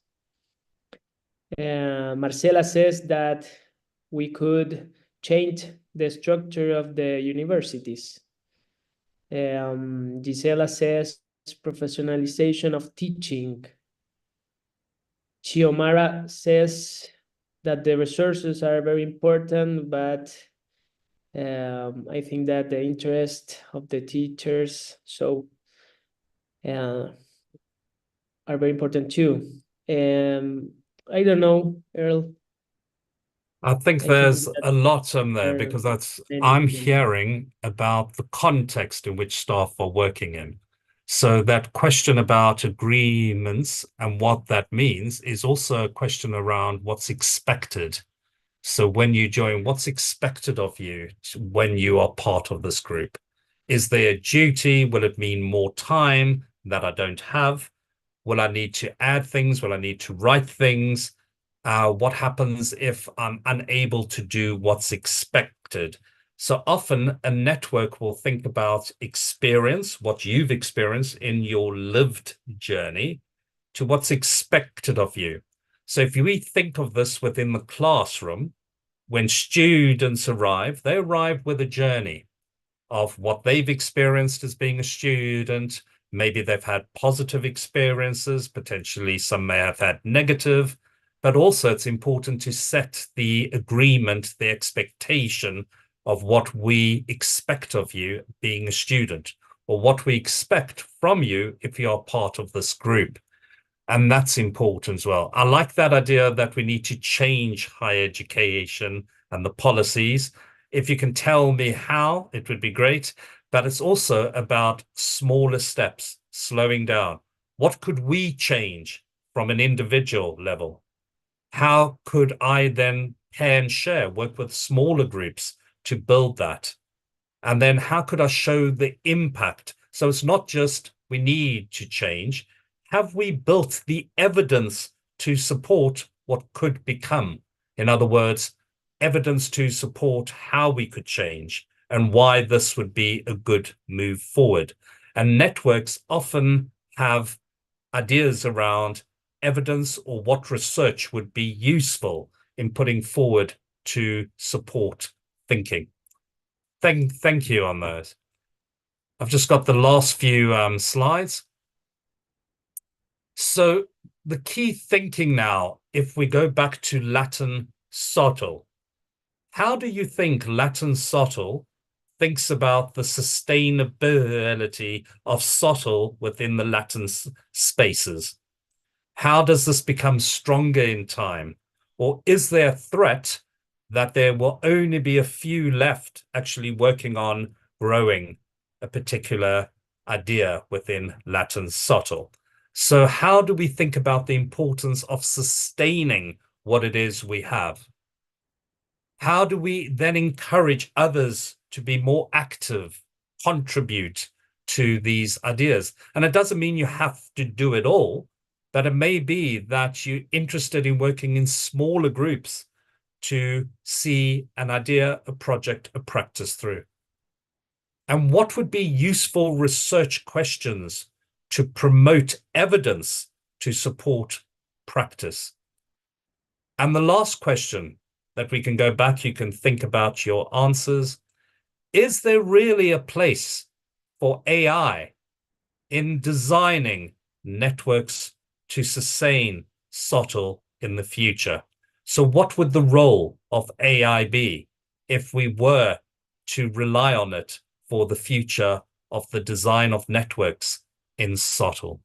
Marcela says that we could change the structure of the universities. Gisela says professionalization of teaching. Chiomara says that the resources are very important, but I think that the interest of the teachers are very important too. I don't know, Earl. I think I think there's that a lot there there are because many I'm different- hearing about the context in which staff are working in. So that question about agreements and what that means is also a question around what's expected. So when you join, what's expected of you when you are part of this group? Is there a duty? Will it mean more time that I don't have? Will I need to add things? Will I need to write things? What happens if I'm unable to do what's expected? So often a network will think about experience, what you've experienced in your lived journey, to what's expected of you. So if we think of this within the classroom, when students arrive, they arrive with a journey of what they've experienced as being a student. Maybe they've had positive experiences, potentially some may have had negative, but also it's important to set the agreement, the expectation of what we expect of you being a student, or what we expect from you if you are part of this group. And that's important as well. I like that idea that we need to change higher education and the policies. If you can tell me how, it would be great. But it's also about smaller steps, slowing down. What could we change from an individual level? How could I then pair and share, work with smaller groups to build that? And then how could I show the impact? So it's not just we need to change. Have we built the evidence to support what could become? In other words, evidence to support how we could change and why this would be a good move forward. And networks often have ideas around evidence or what research would be useful in putting forward to support thinking. Thank you on those. I've just got the last few slides. So the key thinking now, if we go back to Latin SoTL, how do you think Latin SoTL thinks about the sustainability of SoTL within the Latin spaces? How does this become stronger in time? Or is there a threat that there will only be a few left actually working on growing a particular idea within Latin SoTL? So how do we think about the importance of sustaining what it is we have? How do we then encourage others to be more active, contribute to these ideas? And it doesn't mean you have to do it all, but it may be that you're interested in working in smaller groups to see an idea, a project, a practice through. And what would be useful research questions to promote evidence to support practice? And the last question that we can go back, you can think about your answers. Is there really a place for AI in designing networks to sustain SoTL in the future? So what would the role of AI be if we were to rely on it for the future of the design of networks in SoTL?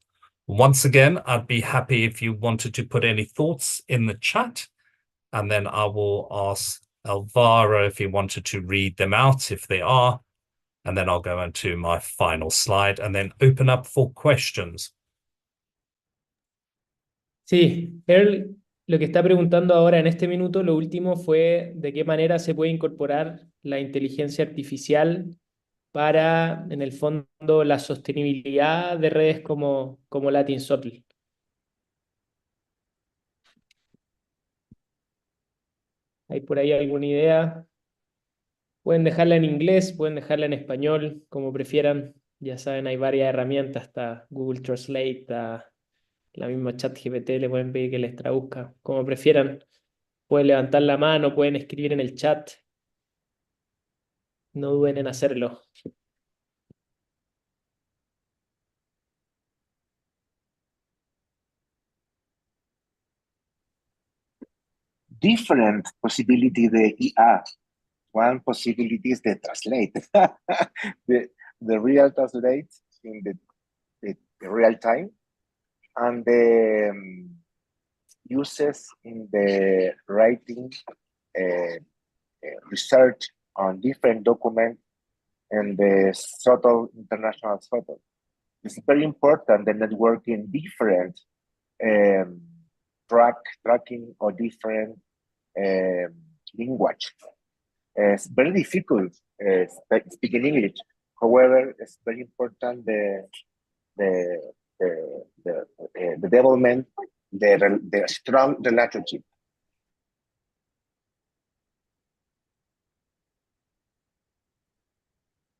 Once again, I'd be happy if you wanted to put any thoughts in the chat, and then I will ask Alvaro if he wanted to read them out, if they are, and then I'll go into my final slide and then open up for questions. Sí, Earl, lo que está preguntando ahora en este minuto, lo último fue de qué manera se puede incorporar la inteligencia artificial para, en el fondo, la sostenibilidad de redes como Latin SoTL. ¿Hay por ahí alguna idea? Pueden dejarla en inglés, pueden dejarla en español, como prefieran. Ya saben, hay varias herramientas, está Google Translate, está la misma ChatGPT, le pueden pedir que les traduzca, como prefieran. Pueden levantar la mano, pueden escribir en el chat. No duden en hacerlo. Different possibility de IA one possibility is the translate, the real translate in the real time, and the uses in the writing research on different documents and the SoTL, international SoTL. It's very important, the networking different tracking or different language. It's very difficult speaking English. However, it's very important the development, the strong relationship.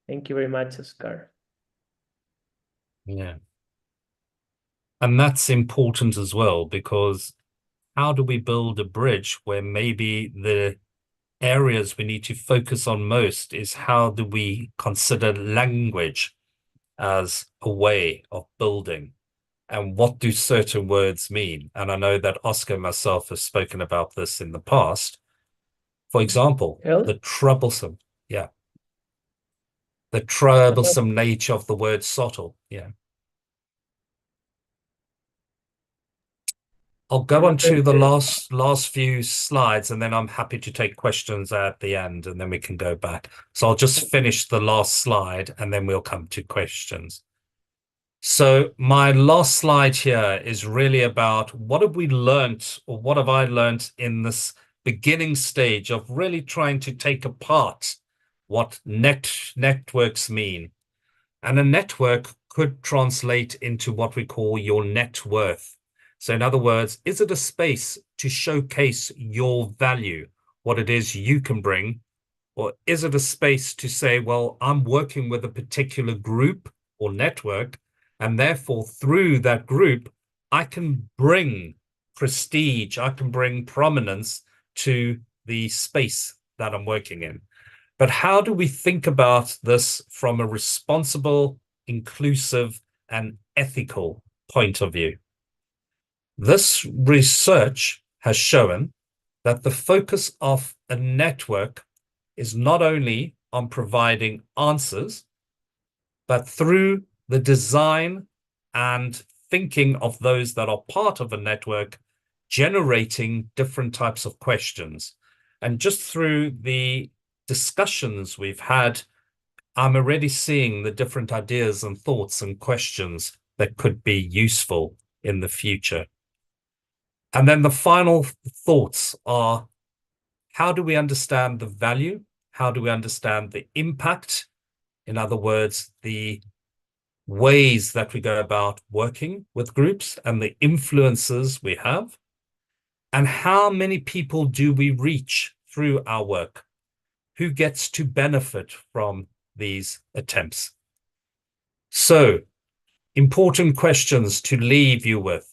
Thank you very much, Oscar. Yeah. And that's important as well, because how do we build a bridge where maybe the areas we need to focus on most is how do we consider language as a way of building, and what do certain words mean? And I know that Oscar and myself have spoken about this in the past. For example, the troublesome nature of the word SoTL. Yeah. I'll go on to the last few slides, and then I'm happy to take questions at the end, and then we can go back. So I'll just finish the last slide, and then we'll come to questions. So my last slide here is really about what have we learned, or what have I learned in this beginning stage of really trying to take apart what networks mean. And a network could translate into what we call your net worth. So in other words, is it a space to showcase your value, what it is you can bring? Or is it a space to say, well, I'm working with a particular group or network, and therefore through that group, I can bring prestige, I can bring prominence to the space that I'm working in. But how do we think about this from a responsible, inclusive, and ethical point of view? This research has shown that the focus of a network is not only on providing answers, but through the design and thinking of those that are part of a network, generating different types of questions. And just through the discussions we've had, I'm already seeing the different ideas and thoughts and questions that could be useful in the future. And then the final thoughts are, how do we understand the value? How do we understand the impact? In other words, the ways that we go about working with groups and the influences we have. And how many people do we reach through our work? Who gets to benefit from these attempts? So, important questions to leave you with.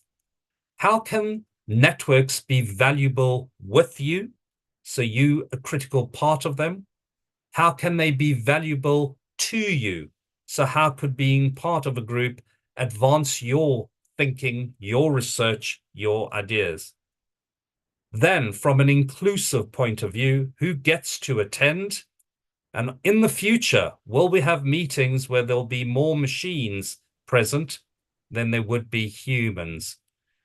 How can networks be valuable with you, so you a critical part of them? How can they be valuable to you? So how could being part of a group advance your thinking, your research, your ideas? Then from an inclusive point of view, who gets to attend? And in the future, will we have meetings where there'll be more machines present than there would be humans?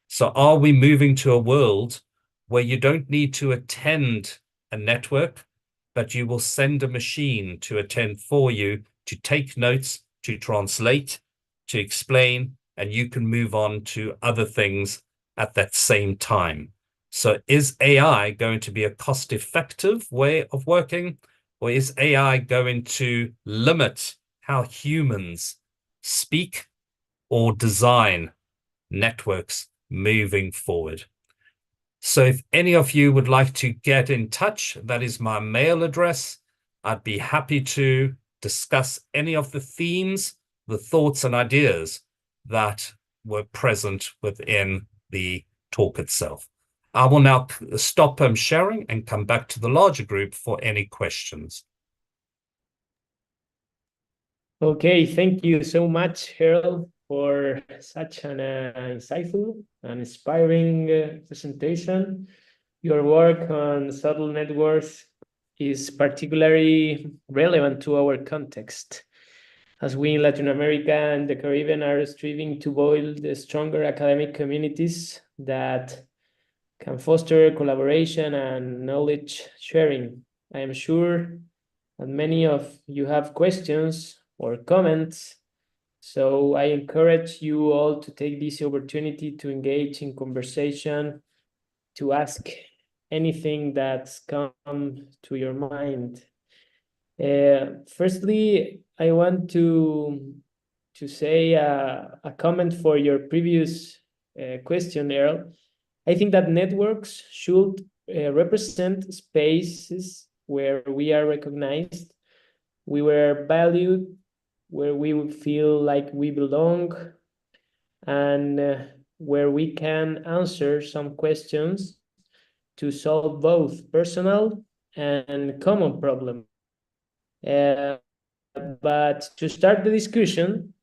So are we moving to a world where you don't need to attend a network, but you will send a machine to attend for you, to take notes, to translate, to explain, and you can move on to other things at that same time? So is AI going to be a cost-effective way of working, or is AI going to limit how humans speak or design networks moving forward? So if any of you would like to get in touch, that is my mail address. I'd be happy to discuss any of the themes, the thoughts and ideas that were present within the talk itself. I will now stop sharing and come back to the larger group for any questions. Okay, thank you so much, Harold, for such an insightful and inspiring presentation. Your work on SoTL networks is particularly relevant to our context, as we in Latin America and the Caribbean are striving to build the stronger academic communities that can foster collaboration and knowledge sharing. I am sure that many of you have questions or comments, so I encourage you all to take this opportunity to engage in conversation, to ask anything that's come to your mind. Firstly, I want to say a comment for your previous question, Earl. I think that networks should represent spaces where we are recognized, we were valued, where we would feel like we belong, and where we can answer some questions to solve both personal and common problems. But to start the discussion,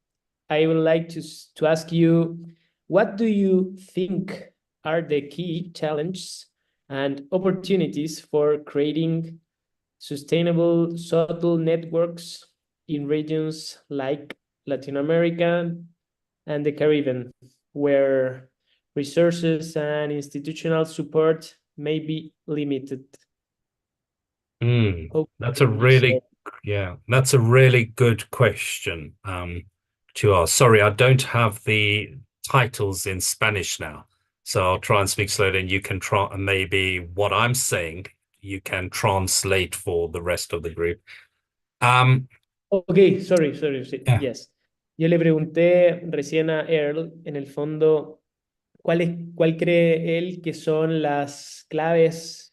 I would like to ask you, what do you think are the key challenges and opportunities for creating sustainable SoTL networks in regions like Latin America and the Caribbean, where resources and institutional support may be limited? That's a really good question to ask. Sorry, I don't have the titles in Spanish now, so I'll try and speak slowly, and you can try, maybe what I'm saying you can translate for the rest of the group. Ok, sorry, Yeah. yes. Yo le pregunté recién a Earl, en el fondo, cuál cree él que son las claves,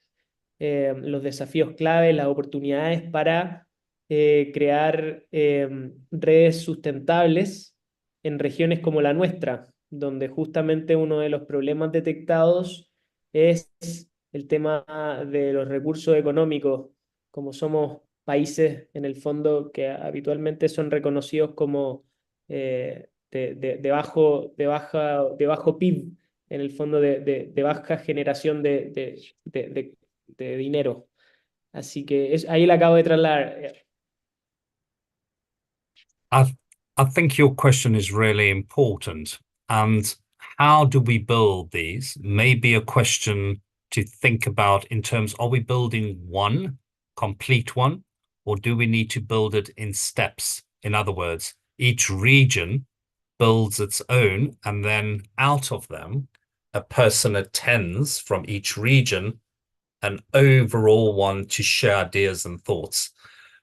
los desafíos claves, las oportunidades para crear redes sustentables en regiones como la nuestra, donde justamente uno de los problemas detectados es el tema de los recursos económicos, como somos países en el fondo que habitualmente son reconocidos como de bajo PIB, en el fondo de baja generación de dinero. Así que ahí la acabo de trasladar. I think your question is really important. And how do we build these? Maybe a question to think about in terms, are we building one complete one, or do we need to build it in steps? In other words, each region builds its own, and then out of them, a person attends from each region an overall one to share ideas and thoughts.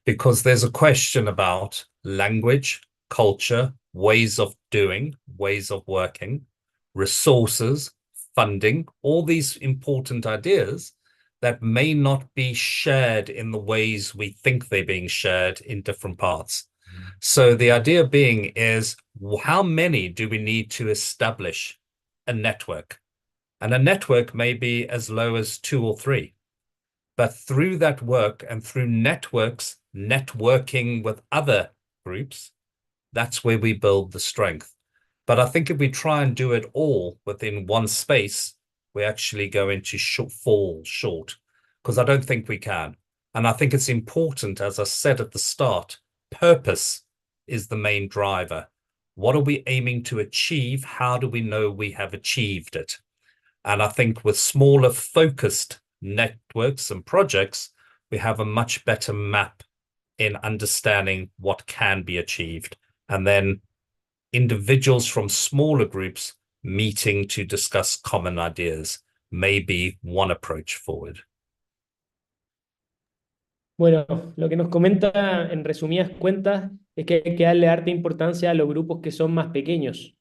Because there's a question about language, culture, ways of doing, ways of working, resources, funding, all these important ideas that may not be shared in the ways we think they're being shared in different parts. So the idea being is, how many do we need to establish a network? And a network may be as low as 2 or 3. But through that work and through networks, networking with other groups, that's where we build the strength. But I think if we try and do it all within one space, we're actually going to fall short, because I don't think we can. And I think it's important, as I said at the start, purpose is the main driver. What are we aiming to achieve? How do we know we have achieved it? And I think with smaller focused networks and projects, we have a much better map in understanding what can be achieved. And then individuals from smaller groups meeting to discuss common ideas may be one approach forward. Bueno, lo que nos comenta en resumidas cuentas es que hay que darle harta importancia a los grupos que son más pequeños,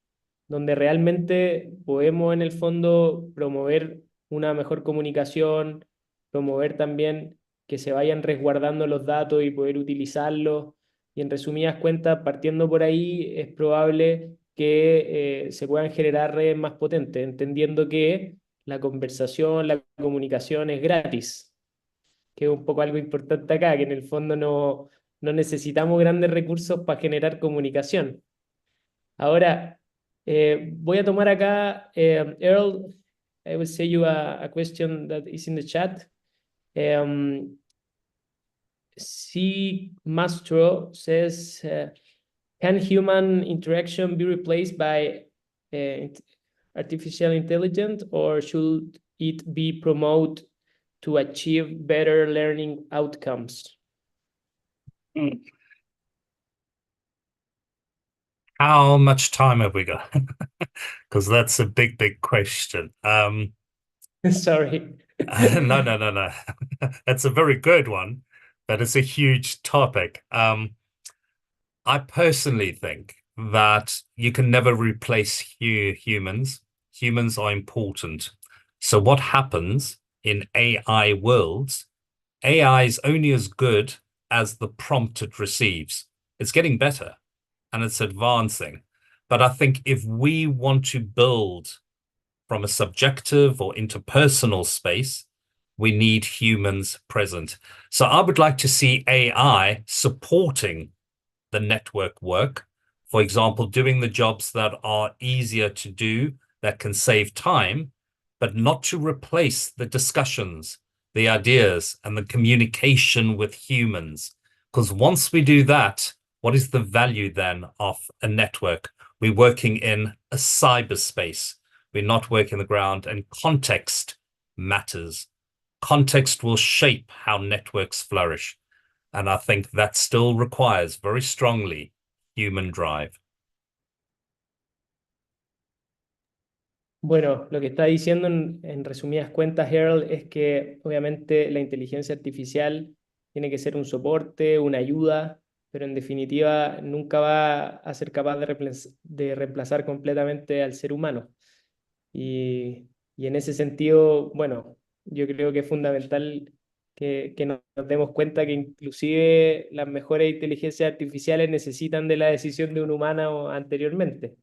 donde realmente podemos en el fondo promover una mejor comunicación, promover también que se vayan resguardando los datos y poder utilizarlos. Y en resumidas cuentas, partiendo por ahí, es probable que se puedan generar redes más potentes, entendiendo que la conversación, la comunicación es gratis, que es un poco algo importante acá, que en el fondo no necesitamos grandes recursos para generar comunicación. Ahora, voy a tomar acá, Earl, I will say you a question that is in the chat. C. Mastro says, can human interaction be replaced by artificial intelligence, or should it be promoted to achieve better learning outcomes? How much time have we got? Because that's a big, big question. Sorry. No. It's a very good one, but it's a huge topic. I personally think that you can never replace humans. Humans are important. So what happens in AI worlds, AI is only as good as the prompt it receives. It's getting better and it's advancing. But I think if we want to build from a subjective or interpersonal space, we need humans present. So I would like to see AI supporting the network work. For example, doing the jobs that are easier to do, that can save time, but not to replace the discussions, the ideas, and the communication with humans. Because once we do that, what is the value then of a network? We're working in a cyberspace. We're not working the ground, and context matters. Context will shape how networks flourish. And I think that still requires very strongly human drive. Bueno, lo que está diciendo en resumidas cuentas, Harold, es que obviamente la inteligencia artificial tiene que ser un soporte, una ayuda, pero en definitiva nunca va a ser capaz de reemplazar completamente al ser humano. Y en ese sentido, bueno, yo creo que es fundamental que nos demos cuenta que inclusive las mejores inteligencias artificiales necesitan de la decisión de un humano anteriormente.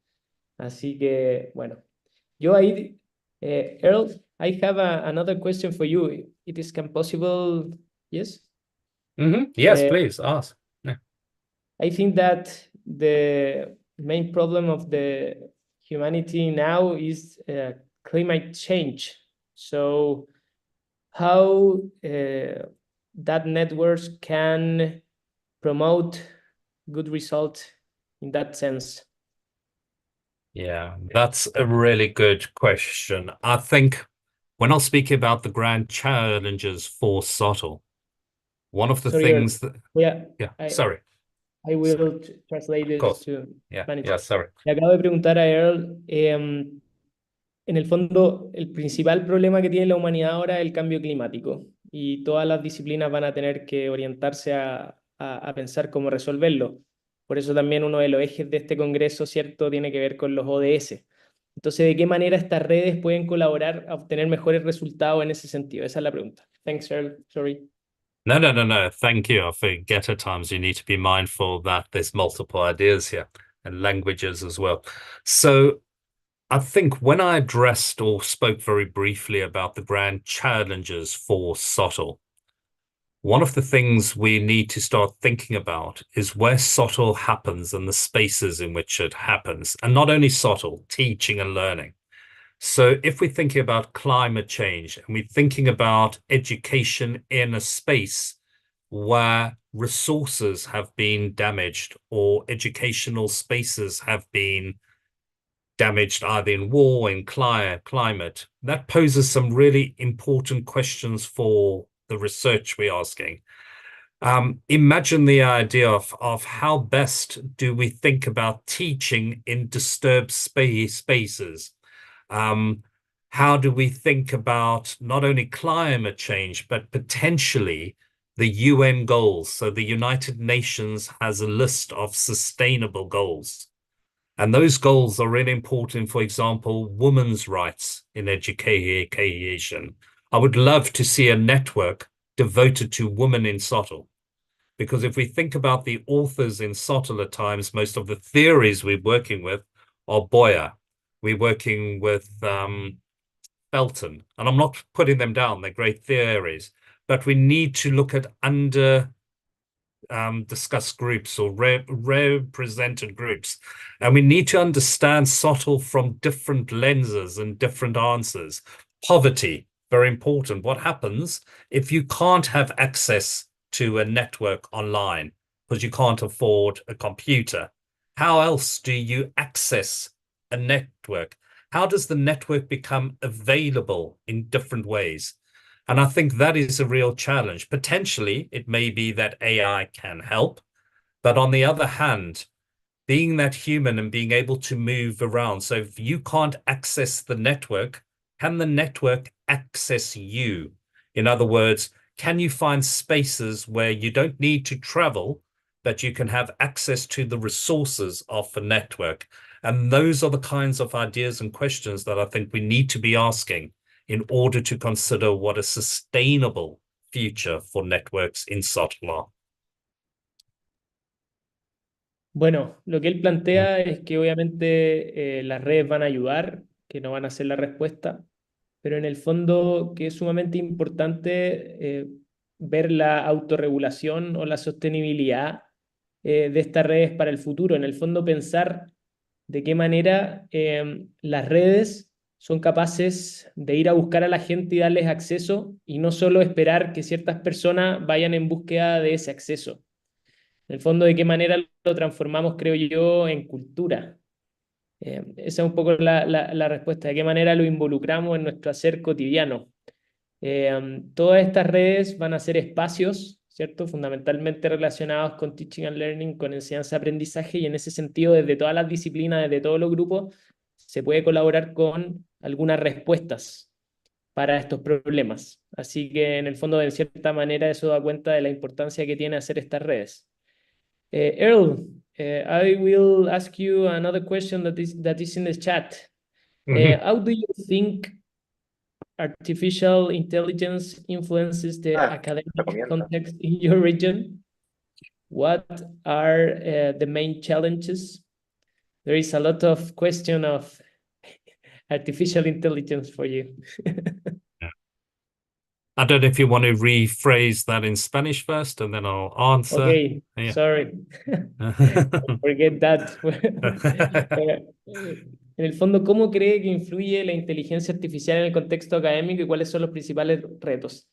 Así que, bueno, yo ahí, Earl, I have another question for you. It is possible, yes? Yes, please ask. Yeah. I think that the main problem of the humanity now is climate change. So how that networks can promote good results in that sense? Yeah, that's a really good question. I think when I'll speak about the grand challenges for SoTL, one of the Sorry, things that, yeah, sorry. I will translate this course. to Yeah, Spanish. sorry. Le acabo de preguntar a Earl, en el fondo, el principal problema que tiene la humanidad ahora es el cambio climático y todas las disciplinas van a tener que orientarse a pensar cómo resolverlo. Por eso también uno de los ejes de este congreso, ¿cierto?, tiene que ver con los ODS. Entonces, ¿de qué manera estas redes pueden colaborar a obtener mejores resultados en ese sentido? Esa es la pregunta. Thanks, Earl. Sorry. No. Thank you. I forget at times you need to be mindful that there's multiple ideas here and languages as well. So I think when I addressed or spoke very briefly about the grand challenges for SoTL, one of the things we need to start thinking about is where SoTL happens and the spaces in which it happens, and not only SoTL, teaching and learning. So if we're thinking about climate change and we're thinking about education in a space where resources have been damaged or educational spaces have been damaged either in war, in climate, that poses some really important questions for the research we're asking. Imagine the idea of how best do we think about teaching in disturbed spaces? How do we think about not only climate change, but potentially the UN goals? So the United Nations has a list of sustainable goals. And those goals are really important, for example, women's rights in education. I would love to see a network devoted to women in SoTL. Because if we think about the authors in SoTL at times, most of the theories we're working with are Boyer. We're working with Felton. And I'm not putting them down, they're great theories. But we need to look at discussed groups or represented groups. And we need to understand SoTL from different lenses and different answers. Poverty, very important. What happens if you can't have access to a network online because you can't afford a computer. How else do you access a network? How does the network become available in different ways? And I think that is a real challenge. Potentially, it may be that AI can help, but on the other hand, being that human and being able to move around. So if you can't access the network, can the network access you? In other words, can you find spaces where you don't need to travel, but you can have access to the resources of the network? And those are the kinds of ideas and questions that I think we need to be asking in order to consider what a sustainable future for networks in SoTL are. Bueno, lo que él plantea es que obviamente las redes van a ayudar, que no van a ser la respuesta, pero en el fondo que es sumamente importante ver la autorregulación o la sostenibilidad de estas redes para el futuro. En el fondo pensar de qué manera las redes son capaces de ir a buscar a la gente y darles acceso y no solo esperar que ciertas personas vayan en búsqueda de ese acceso. En el fondo, de qué manera lo transformamos, creo yo, en cultura. Esa es un poco la respuesta, de qué manera lo involucramos en nuestro hacer cotidiano. Todas estas redes van a ser espacios, ¿cierto? Fundamentalmente relacionados con teaching and learning, con enseñanza-aprendizaje, y en ese sentido, desde todas las disciplinas, desde todos los grupos, se puede colaborar con algunas respuestas para estos problemas. Así que, en el fondo, de cierta manera, eso da cuenta de la importancia que tiene hacer estas redes. Earl, I will ask you another question that is in the chat. How do you think artificial intelligence influences the academic context in your region? What are the main challenges? There is a lot of question of artificial intelligence for you. I don't know if you want to rephrase that in Spanish first, and then I'll answer. Okay, Yeah. sorry. Forget that. En el fondo, ¿cómo cree que influye la inteligencia artificial en el contexto académico y cuáles son los principales retos?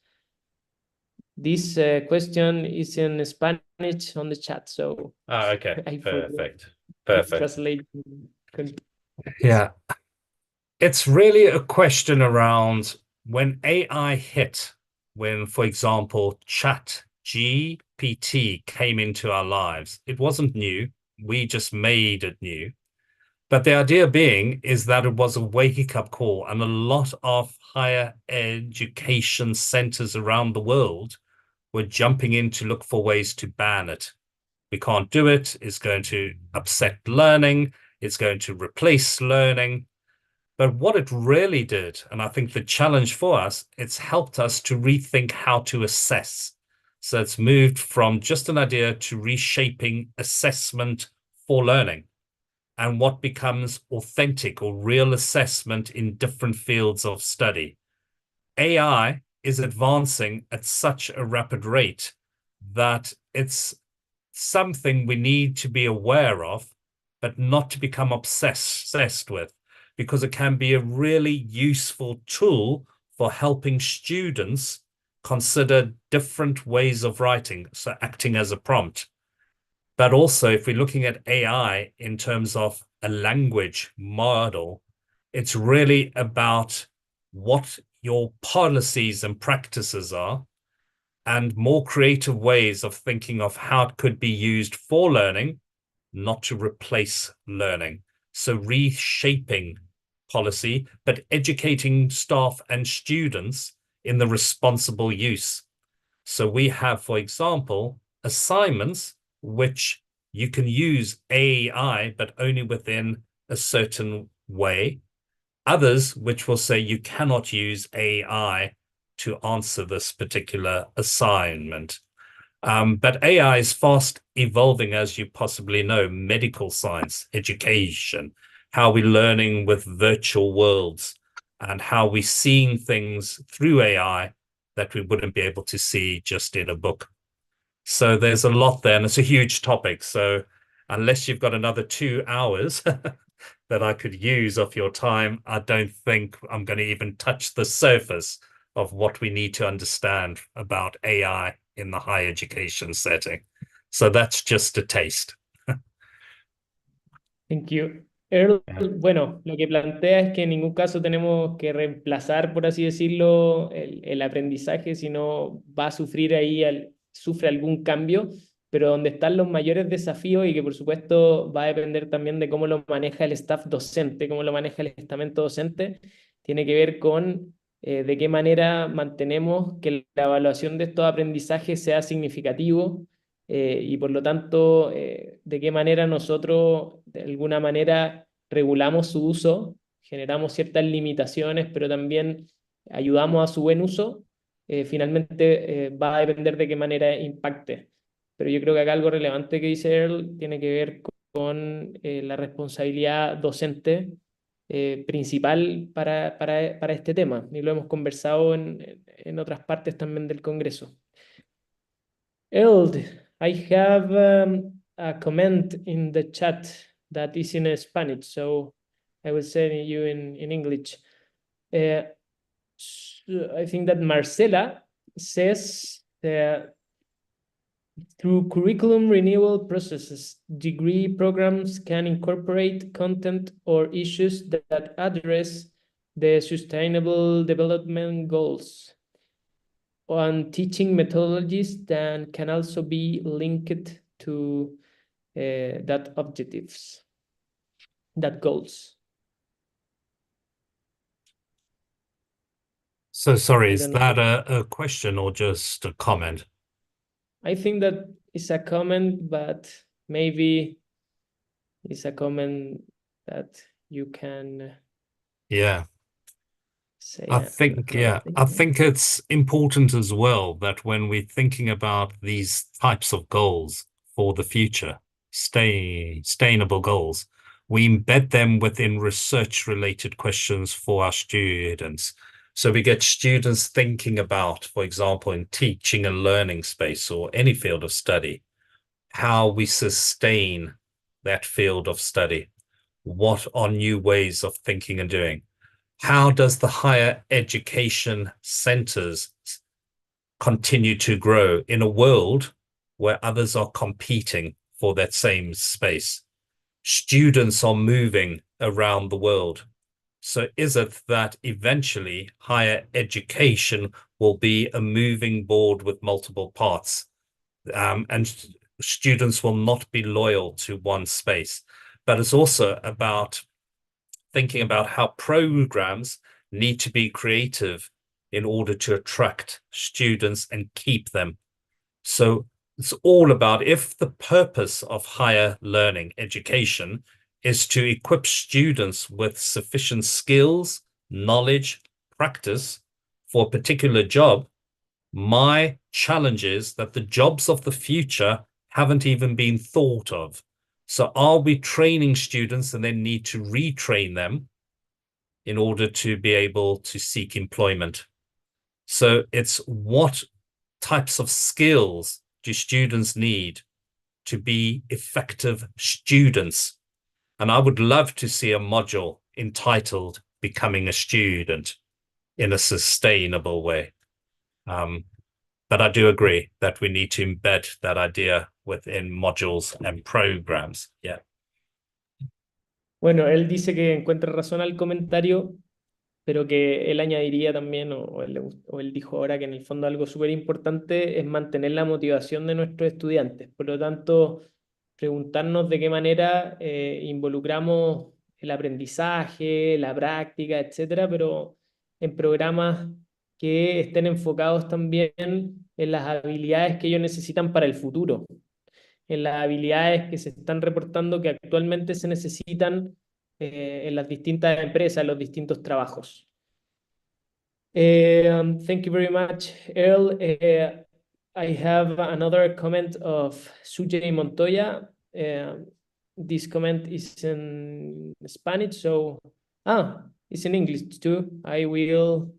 This question is in Spanish on the chat, so Okay, I perfect. translate. Yeah. It's really a question around when AI hit, when, for example, Chat GPT came into our lives. It wasn't new. We just made it new. But the idea being is that it was a wake-up call, and a lot of higher education centers around the world were jumping in to look for ways to ban it. We can't do it. It's going to upset learning. It's going to replace learning. But what it really did, and I think the challenge for us, it's helped us to rethink how to assess. So it's moved from just an idea to reshaping assessment for learning and what becomes authentic or real assessment in different fields of study. AI is advancing at such a rapid rate that it's something we need to be aware of, but not to become obsessed with, because it can be a really useful tool for helping students consider different ways of writing, so acting as a prompt. But also, if we're looking at AI in terms of a language model, it's really about what your policies and practices are and more creative ways of thinking of how it could be used for learning, not to replace learning. So reshaping policy, but educating staff and students in the responsible use. So we have, for example, assignments which you can use AI, but only within a certain way. Others which will say you cannot use AI to answer this particular assignment. But AI is fast evolving, as you possibly know, medical science, education, how we're learning with virtual worlds, and how we're seeing things through AI that we wouldn't be able to see just in a book. So there's a lot there, and it's a huge topic. So unless you've got another 2 hours that I could use of your time, I don't think I'm going to even touch the surface of what we need to understand about AI in the higher education setting. So that's just a taste. Thank you. Earl, Yeah. bueno, lo que plantea es que en ningún caso tenemos que reemplazar, por así decirlo, el aprendizaje, sino va a sufrir ahí, sufre algún cambio, pero donde están los mayores desafíos y que por supuesto va a depender también de cómo lo maneja el staff docente, cómo lo maneja el estamento docente, tiene que ver con de qué manera mantenemos que la evaluación de estos aprendizajes sea significativo, y por lo tanto, de qué manera nosotros, de alguna manera, regulamos su uso, generamos ciertas limitaciones, pero también ayudamos a su buen uso, finalmente va a depender de qué manera impacte. Pero yo creo que acá algo relevante que dice Earl tiene que ver con la responsabilidad docente principal para este tema, y lo hemos conversado en otras partes también del Congreso. Eld, I have a comment in the chat that is in Spanish, so I will send you in English. I think that Marcela says that through curriculum renewal processes, degree programs can incorporate content or issues that address the Sustainable Development Goals on teaching methodologies that can also be linked to that objectives, that goals. So sorry, I is don't know. that a question or just a comment? I think that is a comment, but maybe it's a comment that you can Yeah. say. I think it's important as well that when we're thinking about these types of goals for the future, sustainable goals, we embed them within research-related questions for our students. So we get students thinking about, for example, in teaching and learning space or any field of study, how we sustain that field of study. What are new ways of thinking and doing? How does the higher education centers continue to grow in a world where others are competing for that same space? Students are moving around the world. So is it that eventually higher education will be a moving board with multiple parts, and students will not be loyal to one space? But it's also about thinking about how programs need to be creative in order to attract students and keep them. So it's all about, if the purpose of higher learning education is to equip students with sufficient skills, knowledge, practice for a particular job, my challenge is that the jobs of the future haven't even been thought of. So are we training students and then need to retrain them in order to be able to seek employment? So it's what types of skills do students need to be effective students? And I would love to see a module entitled Becoming a Student in a Sustainable Way. But I do agree that we need to embed that idea within modules and programs. Yeah. Bueno, él dice que encuentra razón al comentario, pero que él añadiría también, o él dijo ahora que en el fondo algo súper importante es mantener la motivación de nuestros estudiantes. Por lo tanto, preguntarnos de qué manera involucramos el aprendizaje, la práctica, etcétera, pero en programas que estén enfocados también en las habilidades que ellos necesitan para el futuro, en las habilidades que se están reportando que actualmente se necesitan en las distintas empresas, en los distintos trabajos. Thank you very much, Earl. I have another comment of Sujay Montoya. This comment is in Spanish, so it's in English too. I will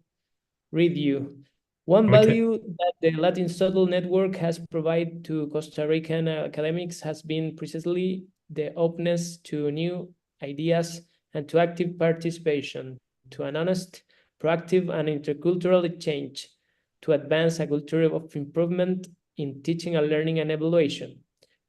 read you. One value that the Latin SoTL network has provided to Costa Rican academics has been precisely the openness to new ideas and to active participation, to an honest, proactive, and intercultural exchange, to advance a culture of improvement in teaching and learning and evaluation,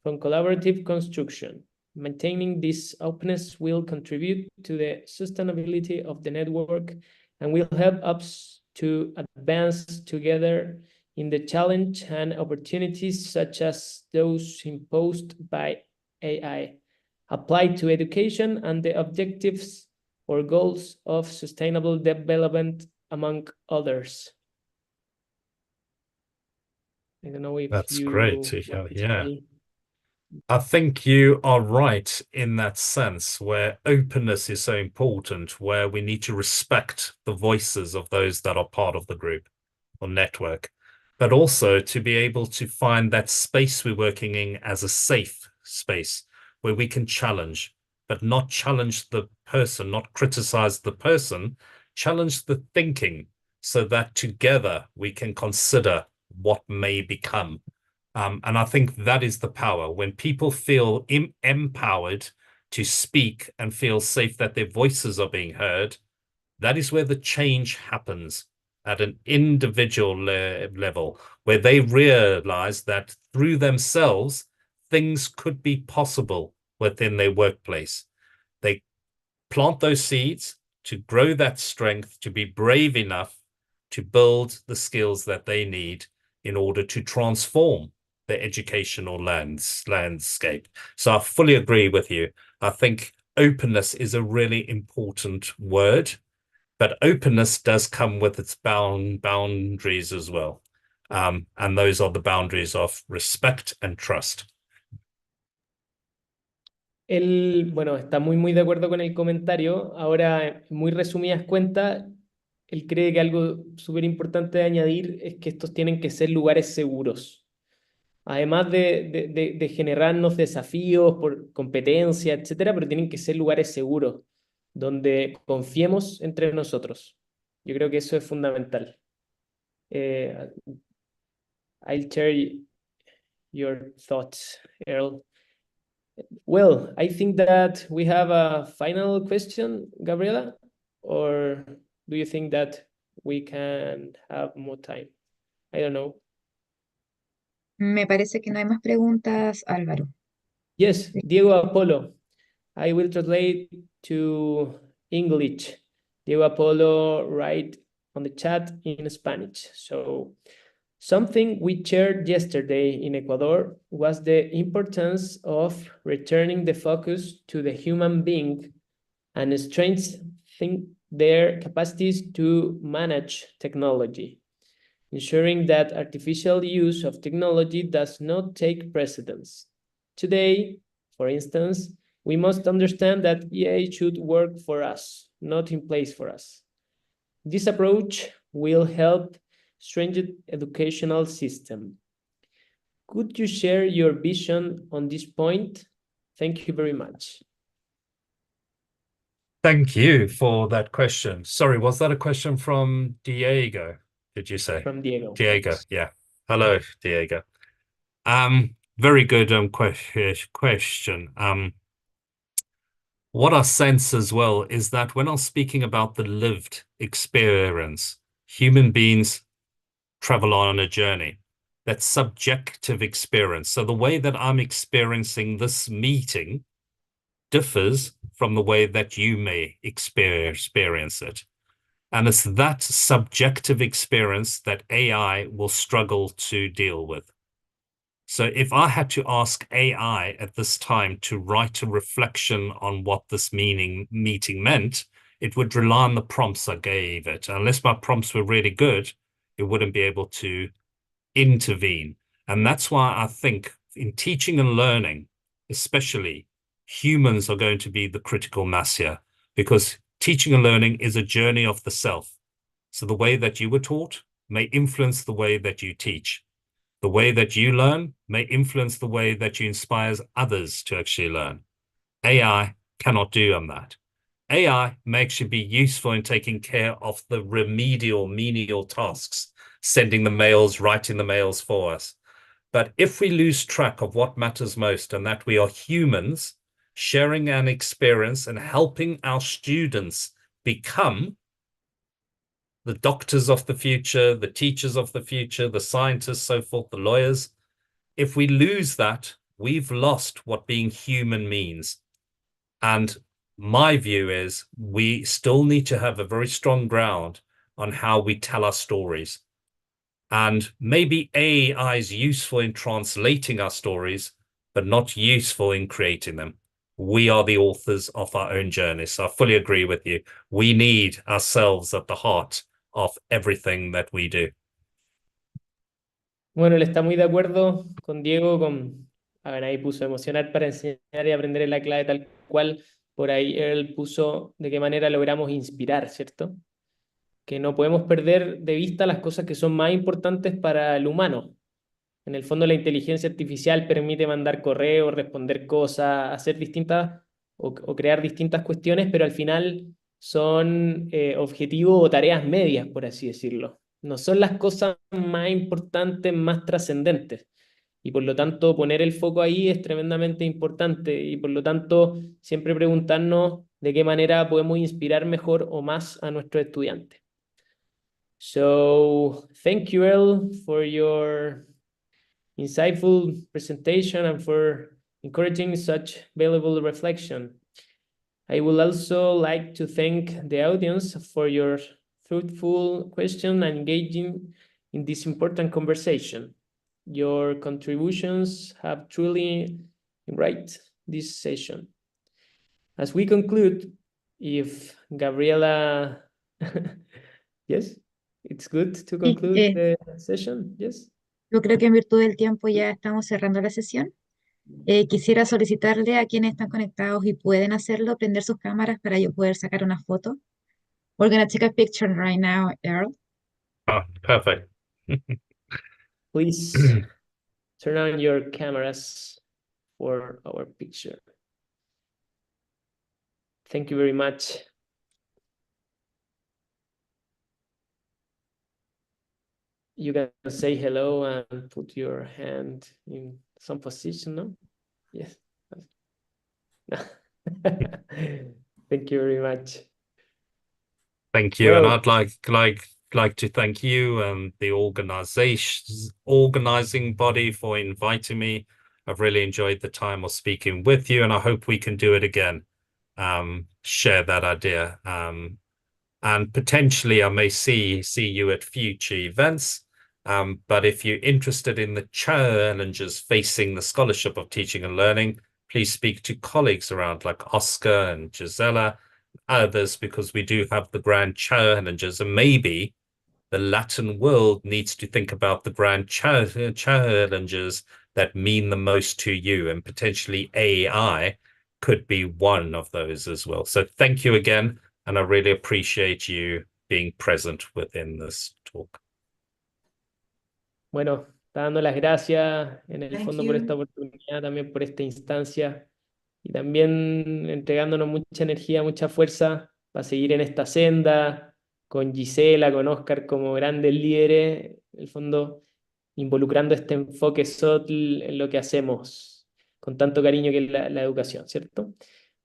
from collaborative construction. Maintaining this openness will contribute to the sustainability of the network and will help us to advance together in the challenge and opportunities such as those imposed by AI, applied to education and the objectives or goals of sustainable development, among others. I don't know if That's you great to want hear. to Yeah. say. I think you are right in that sense, where openness is so important, where we need to respect the voices of those that are part of the group or network, but also to be able to find that space we're working in as a safe space where we can challenge, but not challenge the person, not criticize the person, challenge the thinking so that together we can consider what may become. And I think that is the power. When people feel empowered to speak and feel safe that their voices are being heard, that is where the change happens at an individual level, where they realize that through themselves, things could be possible within their workplace. They plant those seeds to grow that strength, to be brave enough to build the skills that they need in order to transform the educational landscape. So I fully agree with you. I think openness is a really important word, but openness does come with its boundaries as well. And those are the boundaries of respect and trust. Él, bueno, está muy de acuerdo con el comentario. Ahora, en muy resumidas cuentas, él cree que algo súper importante de añadir es que estos tienen que ser lugares seguros. Además de generarnos desafíos por competencia, etcétera, pero tienen que ser lugares seguros, donde confiemos entre nosotros. Yo creo que eso es fundamental. I'll share your thoughts, Earl. Well, I think that we have a final question, Gabriela, or do you think that we can have more time? I don't know. Me parece que no hay más preguntas, Álvaro. Yes, Diego Apolo. I will translate to English. Diego Apolo write on the chat in Spanish. So, something we shared yesterday in Ecuador was the importance of returning the focus to the human being and strengthening their capacities to manage technology, ensuring that artificial use of technology does not take precedence. Today, for instance, we must understand that AI should work for us, not in place for us. This approach will help strengthen educational system. Could you share your vision on this point? Thank you very much. Thank you for that question. Sorry, was that a question from Diego, did you say? From Diego. Diego, yeah. Hello, Diego. Very good question. What I sense as well is that when I'm speaking about the lived experience, human beings travel on a journey, that subjective experience. So the way that I'm experiencing this meeting differs from the way that you may experience it. And it's that subjective experience that AI will struggle to deal with. So if I had to ask AI at this time to write a reflection on what this meeting meant, it would rely on the prompts I gave it. Unless my prompts were really good, it wouldn't be able to intervene. And that's why I think in teaching and learning, especially, humans are going to be the critical mass here, because teaching and learning is a journey of the self. So the way that you were taught may influence the way that you teach. The way that you learn may influence the way that you inspire others to actually learn. AI cannot do on that. AI may actually be useful in taking care of the remedial, menial tasks, sending the mails, writing the mails for us. But if we lose track of what matters most, and that we are humans sharing an experience and helping our students become the doctors of the future, the teachers of the future, the scientists, so forth, the lawyers, if we lose that, we've lost what being human means. And my view is we still need to have a very strong ground on how we tell our stories. And maybe AI is useful in translating our stories, but not useful in creating them. We are the authors of our own journey. So I fully agree with you. We need ourselves at the heart of everything that we do. Bueno, él está muy de acuerdo con Diego, a ver, ahí puso emocionar para enseñar y aprender es la clave tal cual. Por ahí él puso de qué manera logramos inspirar, ¿cierto? Que no podemos perder de vista las cosas que son más importantes para el humano. En el fondo, la inteligencia artificial permite mandar correos, responder cosas, hacer distintas o crear distintas cuestiones, pero al final son objetivos o tareas medias, por así decirlo. No son las cosas más importantes, más trascendentes. Y por lo tanto, poner el foco ahí es tremendamente importante. Y por lo tanto, siempre preguntarnos de qué manera podemos inspirar mejor o más a nuestros estudiantes. So, thank you, El, for your insightful presentation and for encouraging such valuable reflection. I would also like to thank the audience for your fruitful question and engaging in this important conversation. Your contributions have truly enriched this session. As we conclude, if Gabriela, yes, it's good to conclude the session, yes. Yo creo que en virtud del tiempo ya estamos cerrando la sesión. Quisiera solicitarle a quienes están conectados y pueden hacerlo, prender sus cámaras para yo poder sacar una foto. We're gonna take a picture right now, Earl. Oh, perfect. Please turn on your cameras for our picture. Thank you very much. You can say hello and put your hand in some position, no? Yes. Thank you very much. Thank you. And Well, I'd like to thank you and the organizing body for inviting me. I've really enjoyed the time of speaking with you, and I hope we can do it again. Share that idea. And potentially I may see you at future events. But if you're interested in the challenges facing the scholarship of teaching and learning, please speak to colleagues around like Oscar and Gisela, others, because we do have the grand challenges, and maybe the Latin world needs to think about the grand challenges that mean the most to you, and potentially AI could be one of those as well. So thank you again, and I really appreciate you being present within this talk. bueno, está dando las gracias en el Thank fondo por you. esta oportunidad, también por esta instancia y también entregándonos mucha energía, mucha fuerza para seguir en esta senda con Gisela, con Oscar como grandes líderes, en el fondo involucrando este enfoque SoTL en lo que hacemos con tanto cariño que es la educación, ¿cierto?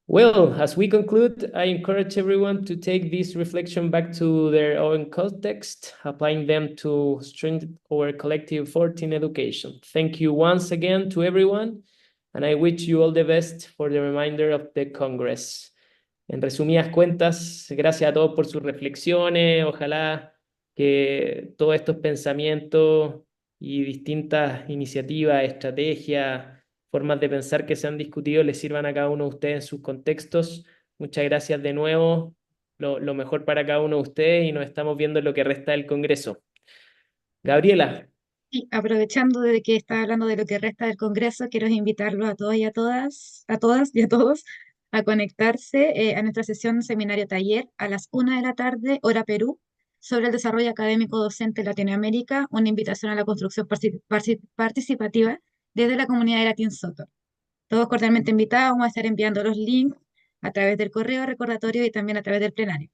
Well, as we conclude, I encourage everyone to take this reflection back to their own context, applying them to strengthen our collective effort in education. Thank you once again to everyone, and I wish you all the best for the remainder of the Congress. En resumidas cuentas, gracias a todos por sus reflexiones. Ojalá que todos estos pensamientos y distintas iniciativas, estrategias, formas de pensar que se han discutido les sirvan a cada uno de ustedes en sus contextos. Muchas gracias de nuevo. Lo mejor para cada uno de ustedes y nos estamos viendo en lo que resta del Congreso. Gabriela. Y aprovechando de que está hablando de lo que resta del Congreso, quiero invitarlos a todos y a todas y a todos a conectarse a nuestra sesión seminario taller a las 1 de la tarde, hora Perú, sobre el desarrollo académico docente en Latinoamérica, una invitación a la construcción participativa desde la comunidad de Latin SoTL. Todos cordialmente invitados, vamos a estar enviando los links a través del correo recordatorio y también a través del plenario.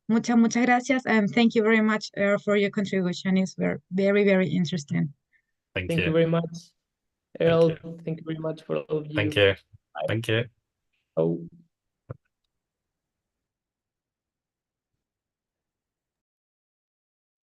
Muchas gracias, and thank you very much for your contribution. It's very, very interesting. Thank Thank you you. very much. Earl, you. thank you very much for all of you. Thank you. Bye. Thank you. Oh.